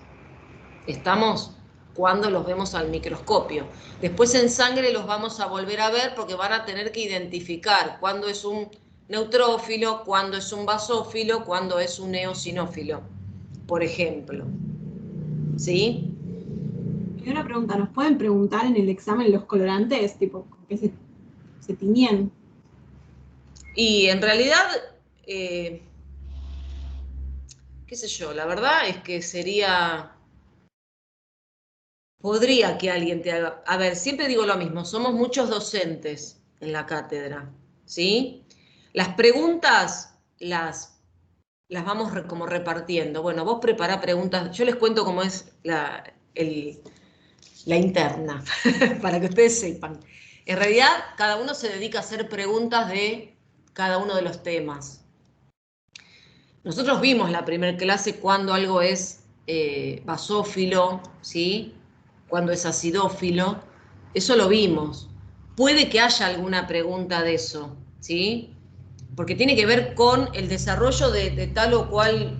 A: ¿Estamos? Cuando los vemos al microscopio. Después en sangre los vamos a volver a ver porque van a tener que identificar cuándo es un neutrófilo, cuándo es un basófilo, cuándo es un eosinófilo, por ejemplo. ¿Sí?
F: Y una pregunta, ¿nos pueden preguntar en el examen los colorantes? Tipo, ¿con qué se tiñen?
A: Y en realidad, qué sé yo, la verdad es que podría que alguien te haga. A ver, siempre digo lo mismo, somos muchos docentes en la cátedra, ¿sí? Las preguntas las vamos como repartiendo. Bueno, vos prepará preguntas, yo les cuento cómo es la interna, para que ustedes sepan. En realidad, cada uno se dedica a hacer preguntas de cada uno de los temas. Nosotros vimos la primera clase cuando algo es basófilo, ¿sí? Cuando es acidófilo, eso lo vimos. Puede que haya alguna pregunta de eso, ¿sí? Porque tiene que ver con el desarrollo de tal o cual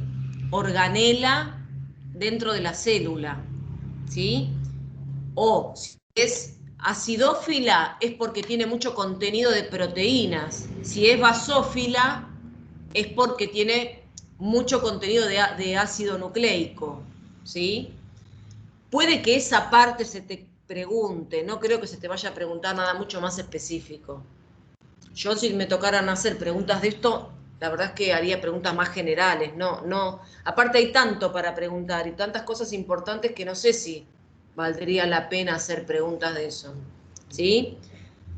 A: organela dentro de la célula, ¿sí? O si es acidófila es porque tiene mucho contenido de proteínas. Si es basófila es porque tiene mucho contenido de ácido nucleico, ¿sí? Puede que esa parte se te pregunte, no creo que se te vaya a preguntar nada mucho más específico. Yo si me tocaran hacer preguntas de esto, la verdad es que haría preguntas más generales, no. Aparte hay tanto para preguntar y tantas cosas importantes que no sé si valdría la pena hacer preguntas de eso, ¿sí?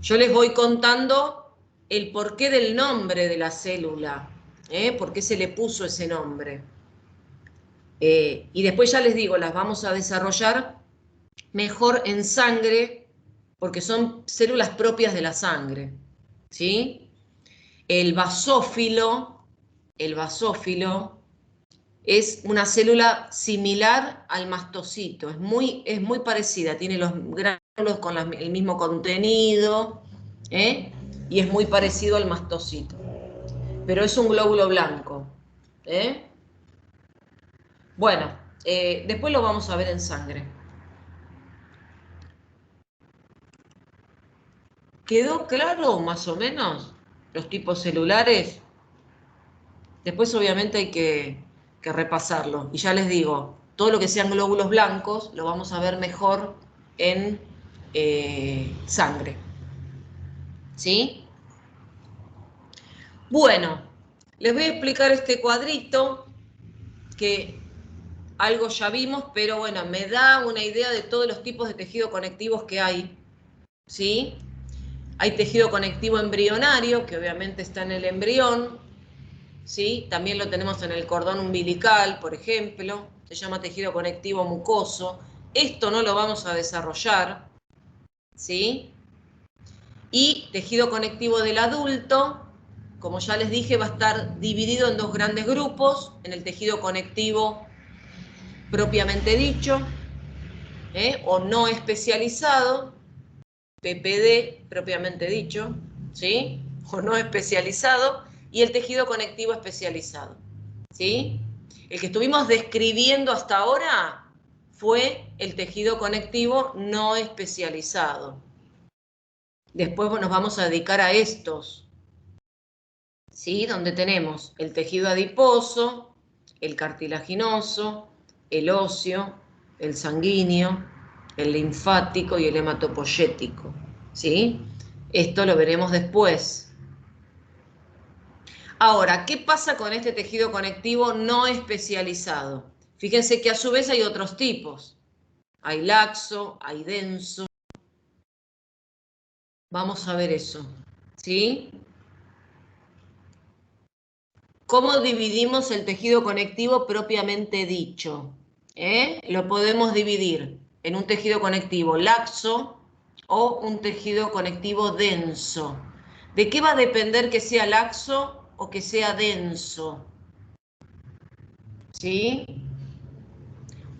A: Yo les voy contando el porqué del nombre de la célula, por qué se le puso ese nombre. Y después ya les digo, las vamos a desarrollar mejor en sangre, porque son células propias de la sangre, ¿sí? El basófilo es una célula similar al mastocito, es muy parecida, tiene los gránulos con el mismo contenido, y es muy parecido al mastocito, pero es un glóbulo blanco. Bueno, después lo vamos a ver en sangre. ¿Quedó claro más o menos los tipos celulares? Después obviamente hay que repasarlo. Y ya les digo, todo lo que sean glóbulos blancos lo vamos a ver mejor en sangre. ¿Sí? Bueno, les voy a explicar este cuadrito que algo ya vimos, pero bueno, me da una idea de todos los tipos de tejidos conectivos que hay. ¿Sí? Hay tejido conectivo embrionario, que obviamente está en el embrión. ¿Sí? También lo tenemos en el cordón umbilical, por ejemplo, se llama tejido conectivo mucoso. Esto no lo vamos a desarrollar, ¿sí? Y tejido conectivo del adulto, como ya les dije, va a estar dividido en dos grandes grupos, en el tejido conectivo propiamente dicho, o no especializado, PPD propiamente dicho, ¿sí? O no especializado, y el tejido conectivo especializado, ¿sí? El que estuvimos describiendo hasta ahora fue el tejido conectivo no especializado. Después nos vamos a dedicar a estos, ¿sí? Donde tenemos el tejido adiposo, el cartilaginoso, el óseo, el sanguíneo, el linfático y el hematopoyético, ¿sí? Esto lo veremos después. Ahora, ¿qué pasa con este tejido conectivo no especializado? Fíjense que a su vez hay otros tipos. Hay laxo, hay denso. Vamos a ver eso, ¿sí? ¿Cómo dividimos el tejido conectivo propiamente dicho? Lo podemos dividir en un tejido conectivo laxo o un tejido conectivo denso. ¿De qué va a depender que sea laxo o que sea denso? ¿Sí?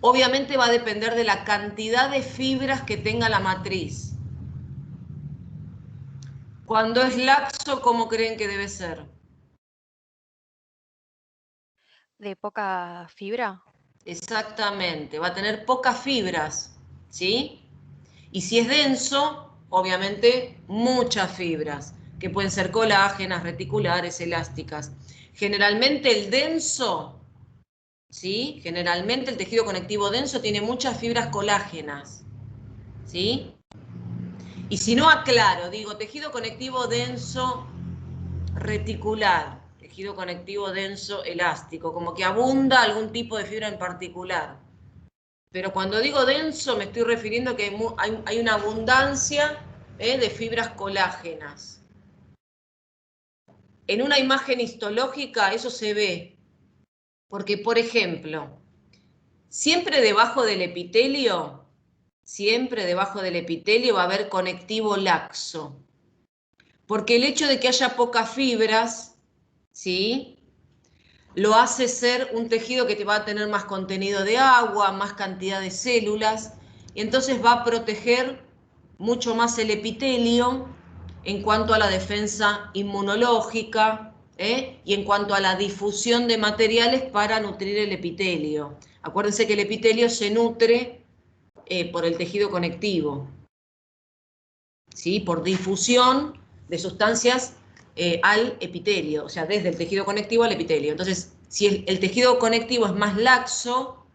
A: Obviamente va a depender de la cantidad de fibras que tenga la matriz. Cuando es laxo, ¿cómo creen que debe ser?
G: ¿De poca fibra?
A: Exactamente, va a tener pocas fibras, ¿sí? Y si es denso, obviamente muchas fibras, que pueden ser colágenas, reticulares, elásticas. Generalmente el denso, ¿sí? Generalmente el tejido conectivo denso tiene muchas fibras colágenas, ¿sí? Y si no aclaro, digo tejido conectivo denso reticular, tejido conectivo denso elástico, como que abunda algún tipo de fibra en particular. Pero cuando digo denso me estoy refiriendo a que hay una abundancia de fibras colágenas. En una imagen histológica eso se ve, porque por ejemplo, siempre debajo del epitelio va a haber conectivo laxo. Porque el hecho de que haya pocas fibras, ¿sí? Lo hace ser un tejido que te va a tener más contenido de agua, más cantidad de células, y entonces va a proteger mucho más el epitelio en cuanto a la defensa inmunológica, y en cuanto a la difusión de materiales para nutrir el epitelio. Acuérdense que el epitelio se nutre por el tejido conectivo, ¿sí? Por difusión de sustancias al epitelio, o sea, desde el tejido conectivo al epitelio. Entonces, si el tejido conectivo es más laxo,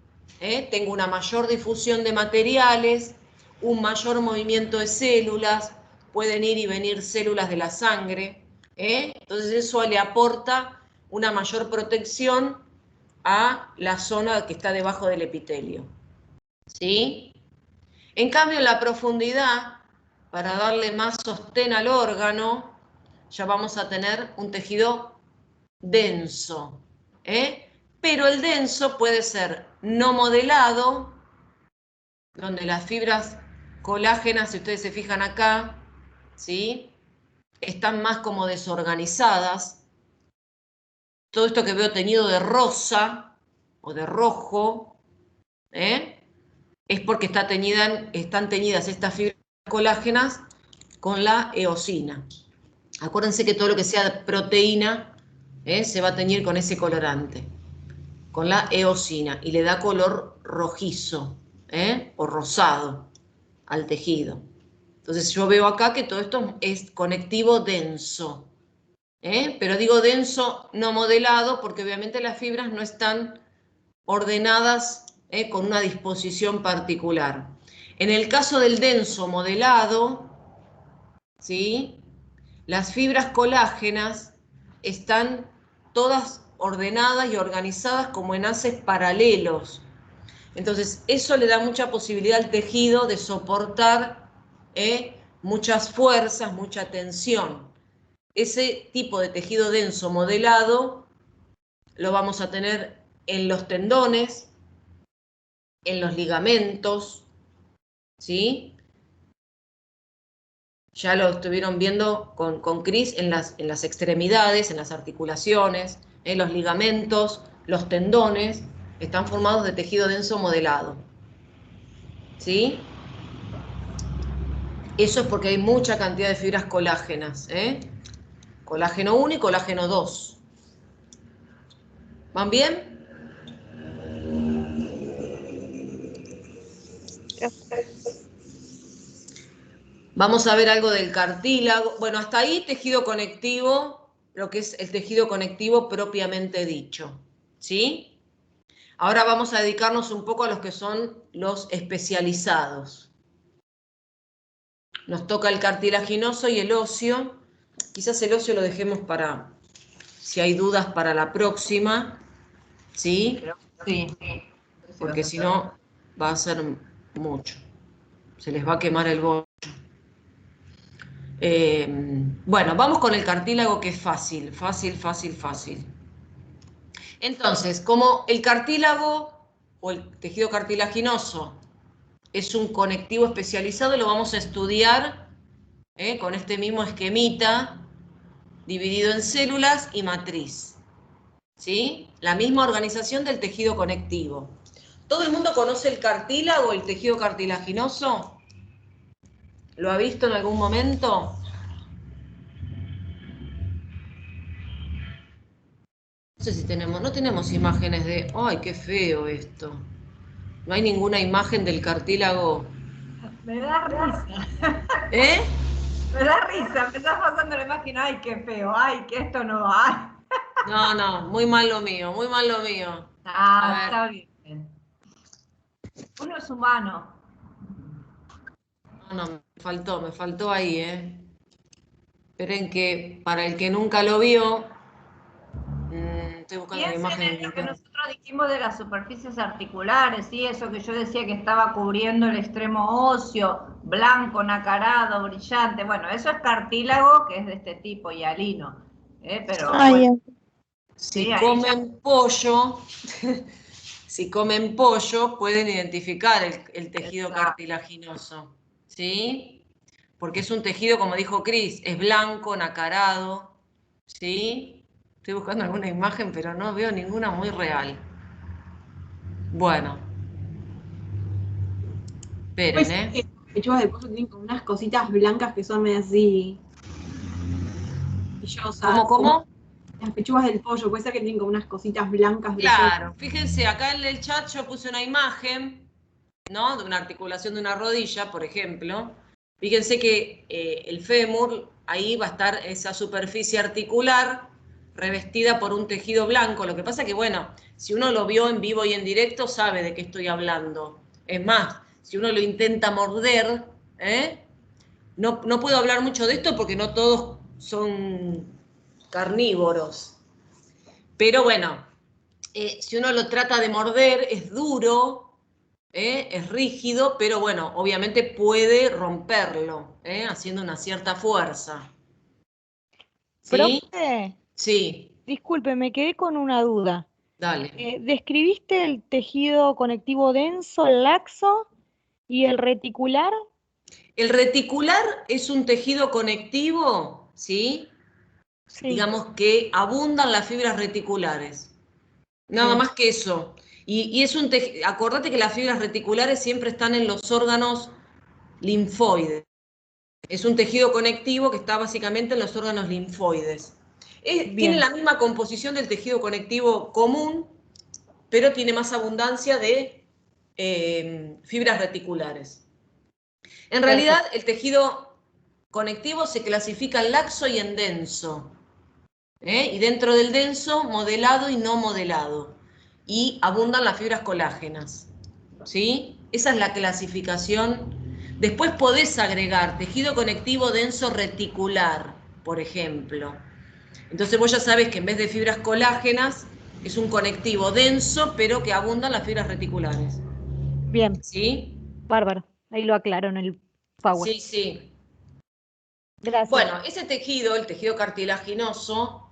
A: tengo una mayor difusión de materiales, un mayor movimiento de células, pueden ir y venir células de la sangre, entonces eso le aporta una mayor protección a la zona que está debajo del epitelio, ¿sí? En cambio, en la profundidad, para darle más sostén al órgano, ya vamos a tener un tejido denso, ¿eh? Pero el denso puede ser no modelado, donde las fibras colágenas, si ustedes se fijan acá, ¿sí?, están más como desorganizadas. Todo esto que veo teñido de rosa o de rojo, es porque están teñidas estas fibras colágenas con la eosina. Acuérdense que todo lo que sea proteína se va a teñir con ese colorante, con la eosina, y le da color rojizo o rosado al tejido. Entonces yo veo acá que todo esto es conectivo denso, pero digo denso no modelado porque obviamente las fibras no están ordenadas con una disposición particular. En el caso del denso modelado, ¿sí?, las fibras colágenas están todas ordenadas y organizadas como en haces paralelos. Entonces, eso le da mucha posibilidad al tejido de soportar muchas fuerzas, mucha tensión. Ese tipo de tejido denso modelado lo vamos a tener en los tendones, en los ligamentos, ¿sí? Ya lo estuvieron viendo con Cris en las extremidades, en las articulaciones, en los ligamentos, los tendones, están formados de tejido denso modelado, ¿sí? Eso es porque hay mucha cantidad de fibras colágenas, colágeno 1 y colágeno 2. ¿Van bien? Vamos a ver algo del cartílago. Bueno, hasta ahí tejido conectivo, lo que es el tejido conectivo propiamente dicho, ¿sí? Ahora vamos a dedicarnos un poco a los que son los especializados. Nos toca el cartilaginoso y el óseo. Quizás el óseo lo dejemos para, si hay dudas, para la próxima, ¿sí?
D: Sí.
A: Porque si no va a ser mucho. Se les va a quemar el bollo. Bueno, vamos con el cartílago, que es fácil, fácil, fácil, fácil. Entonces, como el cartílago o el tejido cartilaginoso es un conectivo especializado, lo vamos a estudiar con este mismo esquemita, dividido en células y matriz, ¿sí? La misma organización del tejido conectivo. ¿Todo el mundo conoce el cartílago, el tejido cartilaginoso? ¿Lo ha visto en algún momento? No sé si no tenemos imágenes de, ¡ay, qué feo esto! No hay ninguna imagen del cartílago.
D: Me da risa.
A: ¿Eh?
D: Me da risa. Me estás pasando la imagen. Ay, qué feo. Ay, que esto no va.
A: No, no, muy mal lo mío, muy mal lo mío.
D: Ah, está bien. Uno es humano.
A: No, me faltó ahí, Esperen que, para el que nunca lo vio, estoy buscando la
D: Piensen
A: imagen en
D: en lo que
A: internet.
D: nosotros dijimos de las superficies articulares, ¿sí? Eso que yo decía que estaba cubriendo el extremo óseo, blanco, nacarado, brillante. Bueno, eso es cartílago, que es de este tipo, hialino. Pero bueno,
A: Si
D: sí, ahí
A: comen pollo, si comen pollo, pueden identificar el tejido
D: Exacto.
A: cartilaginoso, ¿sí? Porque es un tejido, como dijo Cris, es blanco, nacarado, ¿sí? Estoy buscando alguna imagen, pero no veo ninguna muy real. Bueno.
F: Pues
A: Esperen,
F: sí, las pechugas de pollo tienen como unas cositas blancas que son medio así brillosas.
A: ¿Cómo?
F: Las pechugas del pollo, puede ser que tienen como unas cositas blancas brillosas.
A: Claro, fíjense, acá en el chat yo puse una imagen, ¿no? De una articulación de una rodilla, por ejemplo. Fíjense que el fémur, ahí va a estar esa superficie articular revestida por un tejido blanco. Lo que pasa que, bueno, si uno lo vio en vivo y en directo, sabe de qué estoy hablando. Es más, si uno lo intenta morder, no puedo hablar mucho de esto porque no todos son carnívoros. Pero bueno, si uno lo trata de morder, es duro, es rígido, pero bueno, obviamente puede romperlo, haciendo una cierta fuerza. ¿Sí?
H: Profe,
A: Sí,
H: disculpe, me quedé con una duda.
A: dale.
H: ¿Describiste el tejido conectivo denso, laxo y el reticular?
A: El reticular es un tejido conectivo, ¿sí?
H: Sí,
A: Digamos que abundan las fibras reticulares. Nada
H: bien,
A: más que eso. Y es un tejido, acordate que las fibras reticulares siempre están en los órganos linfoides. Es un tejido conectivo que está básicamente en los órganos linfoides. Tiene
H: bien,
A: la misma composición del tejido conectivo común, pero tiene más abundancia de fibras reticulares. En realidad,
H: perfecto.
A: el tejido conectivo se clasifica en laxo y en denso. Y dentro del denso, modelado y no modelado. Y abundan las fibras colágenas. ¿Sí? Esa es la clasificación. Después podés agregar tejido conectivo denso reticular, por ejemplo. Entonces vos ya sabés que en vez de fibras colágenas, es un conectivo denso, pero que abundan las fibras reticulares.
H: Bien,
A: ¿Sí?
H: bárbaro. Ahí lo aclaro en el Power.
A: Sí, sí.
H: Gracias.
A: Bueno, ese tejido, el tejido cartilaginoso,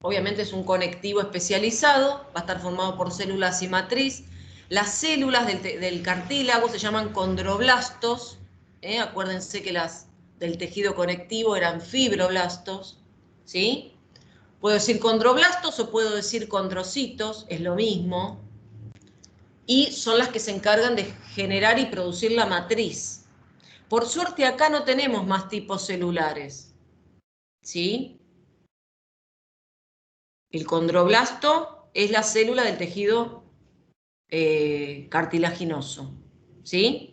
A: obviamente es un conectivo especializado, va a estar formado por células y matriz. Las células del cartílago se llaman condroblastos, acuérdense que las del tejido conectivo eran fibroblastos, ¿sí? Puedo decir condroblastos o puedo decir condrocitos, es lo mismo, y son las que se encargan de generar y producir la matriz. Por suerte acá no tenemos más tipos celulares, ¿sí? El condroblasto es la célula del tejido cartilaginoso, ¿sí?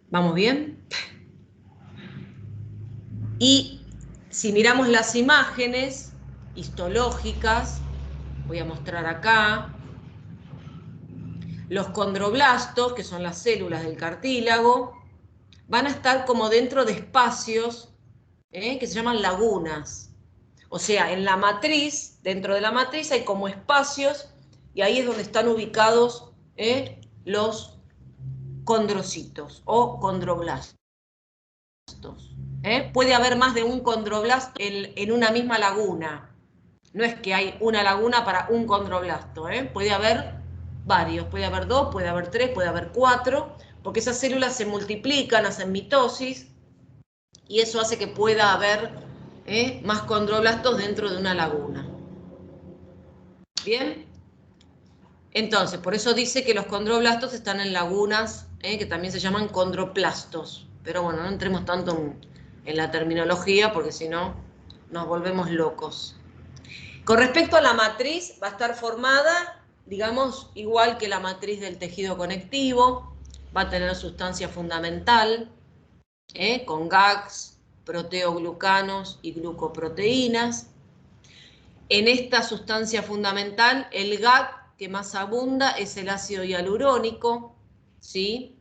A: ¿Vamos bien? Y si miramos las imágenes histológicas, voy a mostrar acá, los condroblastos, que son las células del cartílago, van a estar como dentro de espacios que se llaman lagunas. O sea, en la matriz, dentro de la matriz hay como espacios y ahí es donde están ubicados los condrocitos o condroblastos. Puede haber más de un condroblasto en una misma laguna. No es que hay una laguna para un condroblasto. Puede haber varios, puede haber 2, puede haber 3, puede haber 4, porque esas células se multiplican, hacen mitosis, y eso hace que pueda haber más condroblastos dentro de una laguna. ¿Bien? Entonces, por eso dice que los condroblastos están en lagunas, que también se llaman condroplastos. Pero bueno, no entremos tanto en la terminología, porque si no, nos volvemos locos. Con respecto a la matriz, va a estar formada, digamos, igual que la matriz del tejido conectivo, va a tener sustancia fundamental, con GAGs, proteoglucanos y glucoproteínas. En esta sustancia fundamental, el GAG que más abunda es el ácido hialurónico, ¿sí?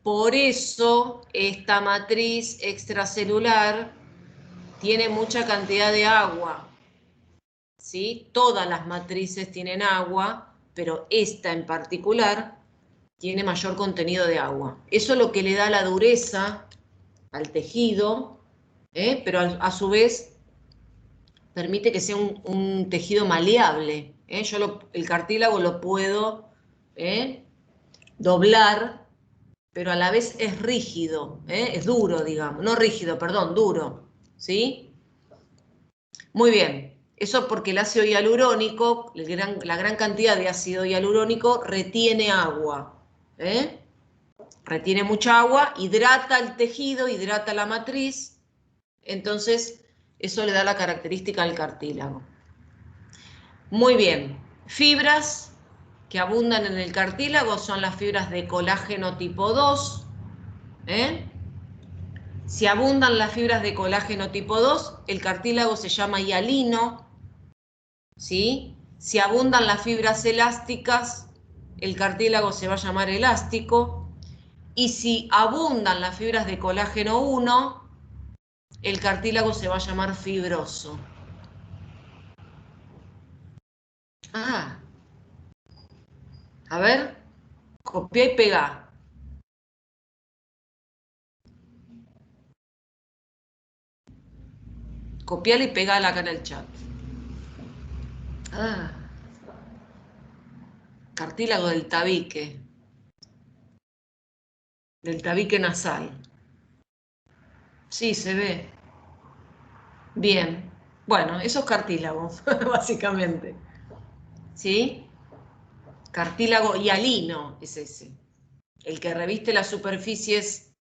A: Por eso esta matriz extracelular tiene mucha cantidad de agua, ¿sí? Todas las matrices tienen agua, pero esta en particular tiene mayor contenido de agua. Eso es lo que le da la dureza al tejido, pero a su vez permite que sea un tejido maleable. El cartílago lo puedo doblar, pero a la vez es rígido, es duro, digamos. No rígido, perdón, duro. ¿Sí? Muy bien. Eso porque el ácido hialurónico, la gran cantidad de ácido hialurónico retiene agua. Retiene mucha agua, hidrata el tejido, hidrata la matriz. Entonces, eso le da la característica al cartílago. Muy bien. Fibras que abundan en el cartílago son las fibras de colágeno tipo 2. Si abundan las fibras de colágeno tipo 2, el cartílago se llama hialino. ¿Sí? Si abundan las fibras elásticas, el cartílago se va a llamar elástico. Y si abundan las fibras de colágeno 1, el cartílago se va a llamar fibroso. Ah, a ver, Copiá y pegá. Copiala y pegala acá en el chat. Ah. Cartílago del tabique. Del tabique nasal. Sí, se ve. Bien. Bueno, eso es cartílago, básicamente. ¿Sí? Cartílago hialino es ese. El que reviste las superficies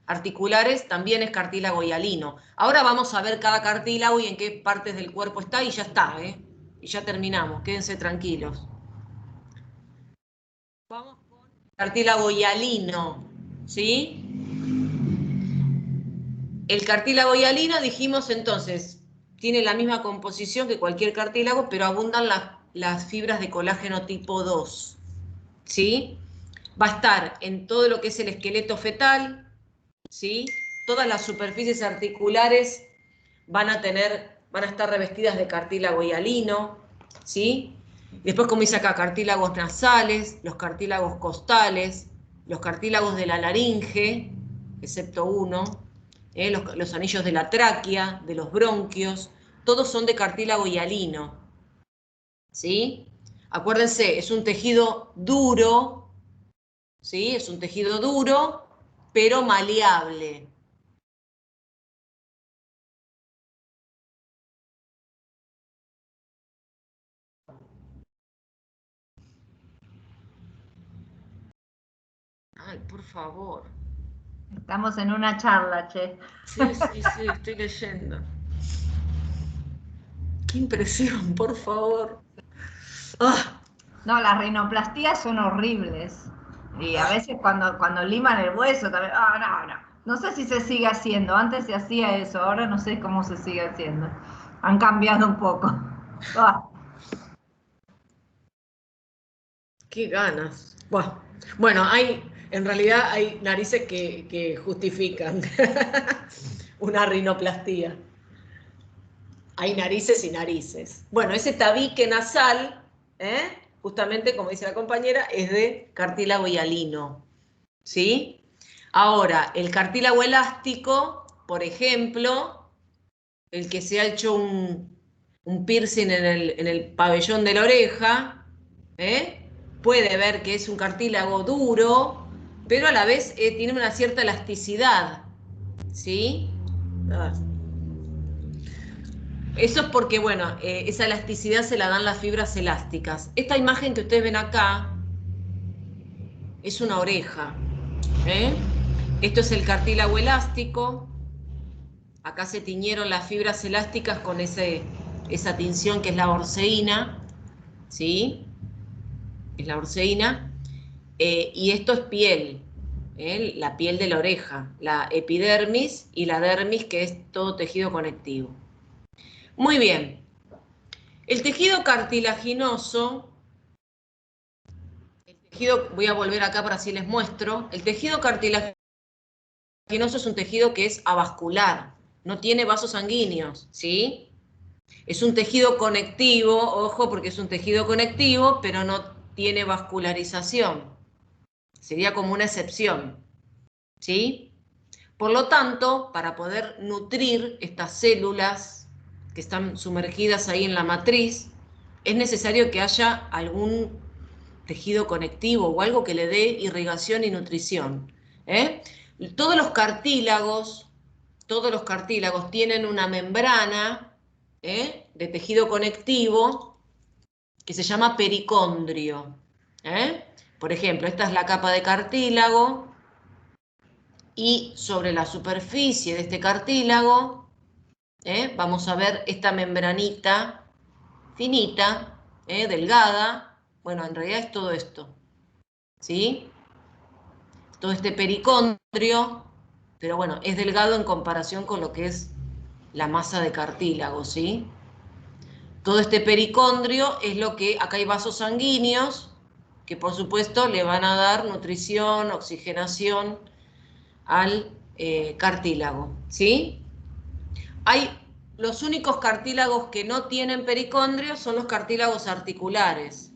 A: articulares también es cartílago hialino. Ahora vamos a ver cada cartílago y en qué partes del cuerpo está y ya está, ¿eh? Y ya terminamos, quédense tranquilos. Vamos con cartílago hialino, ¿sí? El cartílago hialino, dijimos entonces, tiene la misma composición que cualquier cartílago, pero abundan las fibras de colágeno tipo 2, ¿sí? Va a estar en todo lo que es el esqueleto fetal, ¿sí? Todas las superficies articulares van a estar revestidas de cartílago hialino, ¿sí? Después, como dice acá, cartílagos nasales, los cartílagos costales, los cartílagos de la laringe, excepto uno, los anillos de la tráquea, de los bronquios, todos son de cartílago hialino, ¿sí? Acuérdense, es un tejido duro, ¿sí? Es un tejido duro, pero maleable. Ay, por favor.
D: Estamos en una charla, che.
A: Sí, estoy leyendo. Qué impresión, por favor. Ah,
D: No, las rinoplastías son horribles. Y a veces cuando liman el hueso también. No. No sé si se sigue haciendo. Antes se hacía eso, ahora no sé cómo se sigue haciendo. Han cambiado un poco. Ah.
A: qué ganas. Buah. Bueno, en realidad hay narices que justifican una rinoplastía. Hay narices y narices. Bueno, ese tabique nasal, justamente como dice la compañera, es de cartílago hialino, ¿sí? Ahora, el cartílago elástico, por ejemplo, el que se ha hecho un piercing en el pabellón de la oreja, puede ver que es un cartílago duro, pero a la vez tiene una cierta elasticidad, ¿sí? Eso es porque, bueno, esa elasticidad se la dan las fibras elásticas. Esta imagen que ustedes ven acá es una oreja. Esto es el cartílago elástico. Acá se tiñeron las fibras elásticas con esa tinción que es la orceína. ¿Sí? Es la orceína. Y esto es piel. La piel de la oreja. La epidermis y la dermis, que es todo tejido conectivo. Muy bien. El tejido cartilaginoso, voy a volver acá para así les muestro. El tejido cartilaginoso es un tejido que es avascular, no tiene vasos sanguíneos, ¿sí? Es un tejido conectivo, ojo, porque es un tejido conectivo, pero no tiene vascularización. Sería como una excepción, ¿sí? Por lo tanto, para poder nutrir estas células que están sumergidas ahí en la matriz, es necesario que haya algún tejido conectivo o algo que le dé irrigación y nutrición. Todos los cartílagos tienen una membrana de tejido conectivo que se llama pericondrio. Por ejemplo, esta es la capa de cartílago y sobre la superficie de este cartílago vamos a ver esta membranita finita, delgada. Bueno, en realidad es todo esto, ¿sí? Todo este pericondrio, pero bueno, es delgado en comparación con lo que es la masa de cartílago, ¿sí? Todo este pericondrio es lo que, acá hay vasos sanguíneos, que por supuesto le van a dar nutrición, oxigenación al cartílago, ¿sí? Los únicos cartílagos que no tienen pericondrio son los cartílagos articulares.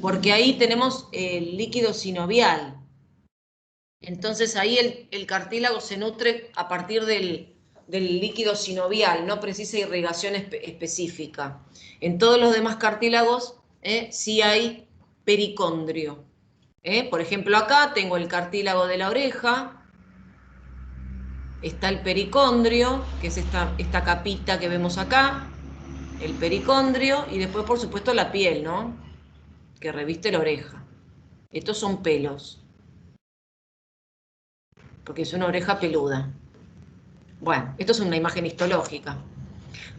A: porque ahí tenemos el líquido sinovial. Entonces ahí el cartílago se nutre a partir del líquido sinovial, no precisa irrigación específica. En todos los demás cartílagos sí hay pericondrio. Por ejemplo, acá tengo el cartílago de la oreja, está el pericondrio, que es esta capita que vemos acá, el pericondrio, y después, por supuesto, la piel, ¿no? Que reviste la oreja. Estos son pelos, porque es una oreja peluda. Bueno, esto es una imagen histológica.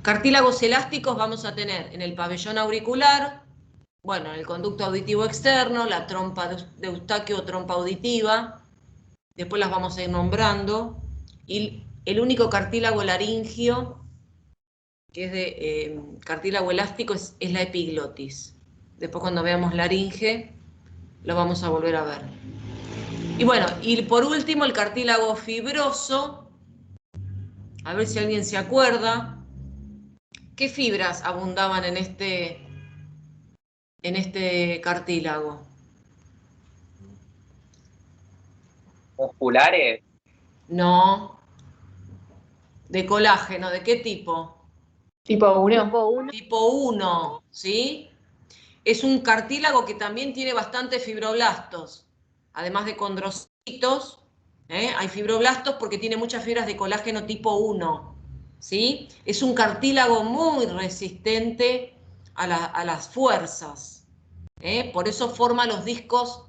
A: Cartílagos elásticos vamos a tener en el pabellón auricular, bueno, en el conducto auditivo externo, la trompa de Eustaquio o trompa auditiva, después las vamos a ir nombrando, y el único cartílago laringio, que es de cartílago elástico, es la epiglotis. Después cuando veamos laringe, lo vamos a volver a ver. Y bueno, y por último el cartílago fibroso, a ver si alguien se acuerda. ¿Qué fibras abundaban en este cartílago?
I: Musculares.
A: No. De colágeno, ¿de qué tipo?
J: Tipo 1.
E: Tipo 1.
A: Tipo 1, ¿sí? Es un cartílago que también tiene bastantes fibroblastos, además de condrocitos, hay fibroblastos porque tiene muchas fibras de colágeno tipo 1, ¿sí? Es un cartílago muy resistente a las fuerzas, por eso forma los discos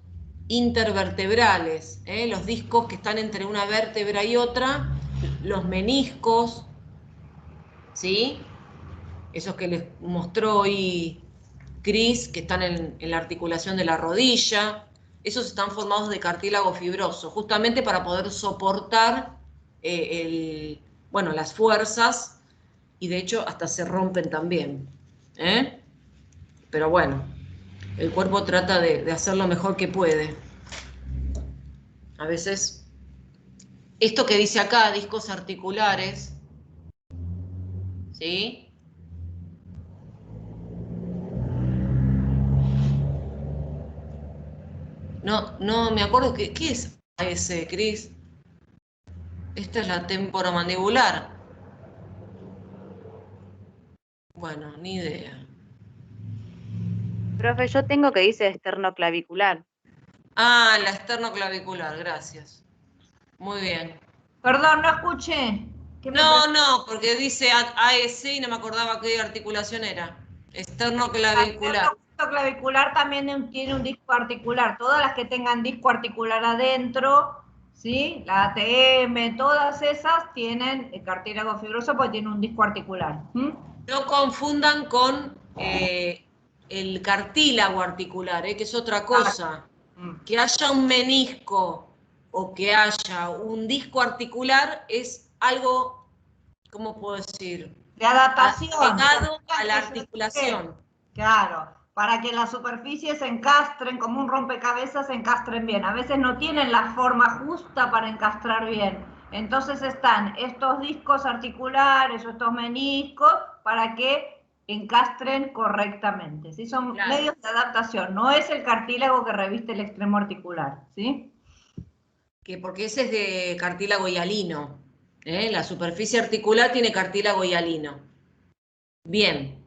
A: intervertebrales, los discos que están entre una vértebra y otra, los meniscos, ¿sí? Esos que les mostró hoy Cris, que están en la articulación de la rodilla, esos están formados de cartílago fibroso, justamente para poder soportar las fuerzas, y de hecho hasta se rompen también. Pero bueno, el cuerpo trata de hacer lo mejor que puede. A veces, esto que dice acá, discos articulares, ¿sí? No me acuerdo qué es ese, Cris. Esta es la temporomandibular. Bueno, ni idea.
K: Profe, yo tengo que dice esternoclavicular.
A: Ah, la esternoclavicular, gracias. Muy bien.
D: Perdón, no escuché.
A: No, porque dice AEC y no me acordaba qué articulación era. Esternoclavicular.
D: Clavicular también tiene un disco articular. Todas las que tengan disco articular adentro, ¿sí? La ATM, todas esas tienen el cartílago fibroso porque tiene un disco articular.
A: No confundan con el cartílago articular, que es otra cosa. Que haya un menisco o que haya un disco articular es algo, ¿cómo puedo decir?
D: De adaptación.
A: Pegado a la articulación.
D: Claro, para que las superficies se encastren como un rompecabezas, se encastren bien. A veces no tienen la forma justa para encastrar bien. Entonces están estos discos articulares o estos meniscos para que encastren correctamente. ¿Sí? Son medios de adaptación, no es el cartílago que reviste el extremo articular. ¿Sí?
A: Porque ese es de cartílago hialino. La superficie articular tiene cartílago hialino. Bien.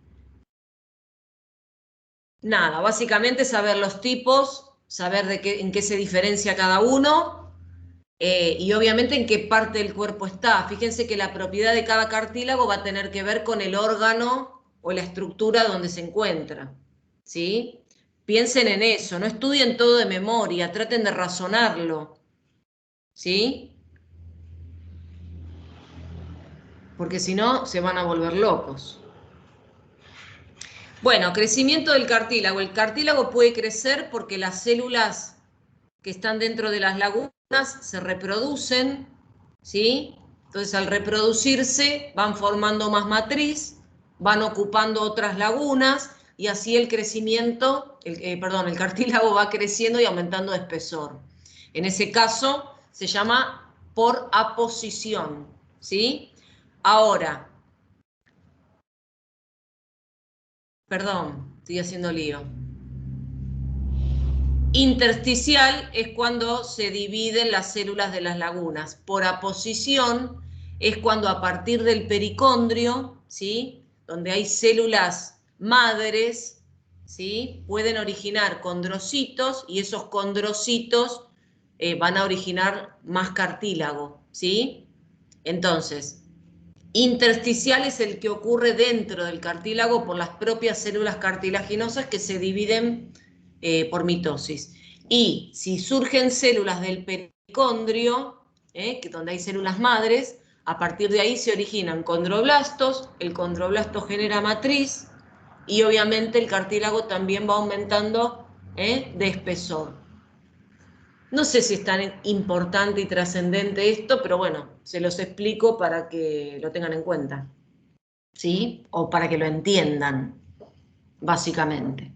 A: Nada, básicamente saber los tipos, saber en qué se diferencia cada uno y obviamente en qué parte del cuerpo está. Fíjense que la propiedad de cada cartílago va a tener que ver con el órgano o la estructura donde se encuentra, ¿sí? Piensen en eso, no estudien todo de memoria, traten de razonarlo, ¿sí? Porque si no, se van a volver locos. Bueno, crecimiento del cartílago. El cartílago puede crecer porque las células que están dentro de las lagunas se reproducen, ¿sí? Entonces, al reproducirse, van formando más matriz, van ocupando otras lagunas, y así el crecimiento, el cartílago va creciendo y aumentando de espesor. En ese caso, se llama por aposición, ¿sí? Ahora, perdón, estoy haciendo lío. Intersticial es cuando se dividen las células de las lagunas. Por aposición es cuando a partir del pericondrio, ¿sí?, donde hay células madres, ¿sí?, pueden originar condrocitos y esos condrocitos van a originar más cartílago, ¿sí? Entonces, intersticial es el que ocurre dentro del cartílago por las propias células cartilaginosas que se dividen por mitosis. Y si surgen células del pericondrio, donde hay células madres, a partir de ahí se originan condroblastos, el condroblasto genera matriz y obviamente el cartílago también va aumentando de espesor. No sé si es tan importante y trascendente esto, pero bueno, se los explico para que lo tengan en cuenta, ¿sí? O para que lo entiendan, básicamente.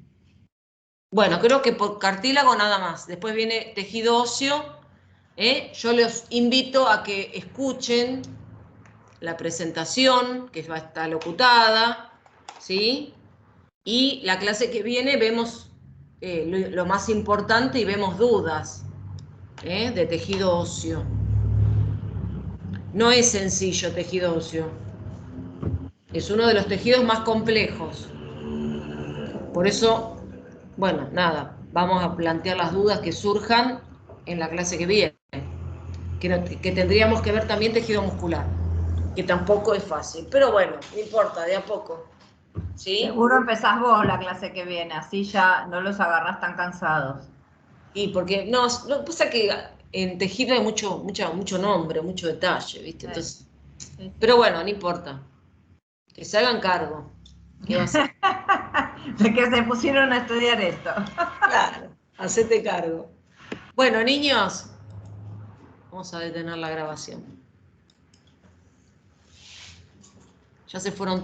A: Bueno, creo que por cartílago nada más. Después viene tejido óseo. Yo los invito a que escuchen la presentación, que va a estar locutada, ¿sí? Y la clase que viene vemos lo más importante y vemos dudas de tejido óseo. No es sencillo tejido óseo. Es uno de los tejidos más complejos. Por eso, bueno, nada, vamos a plantear las dudas que surjan en la clase que viene. Que tendríamos que ver también tejido muscular, que tampoco es fácil. Pero bueno, no importa, de a poco. ¿Sí?
D: Seguro empezás vos la clase que viene, así ya no los agarrás tan cansados.
A: Y porque, no, pasa que en tejido hay mucho nombre, mucho detalle, ¿viste? Entonces, pero bueno, no importa. Que se hagan cargo. ¿Qué va a ser?
D: De que se pusieron a estudiar esto.
A: Claro, hacete cargo. Bueno, niños, vamos a detener la grabación. Ya se fueron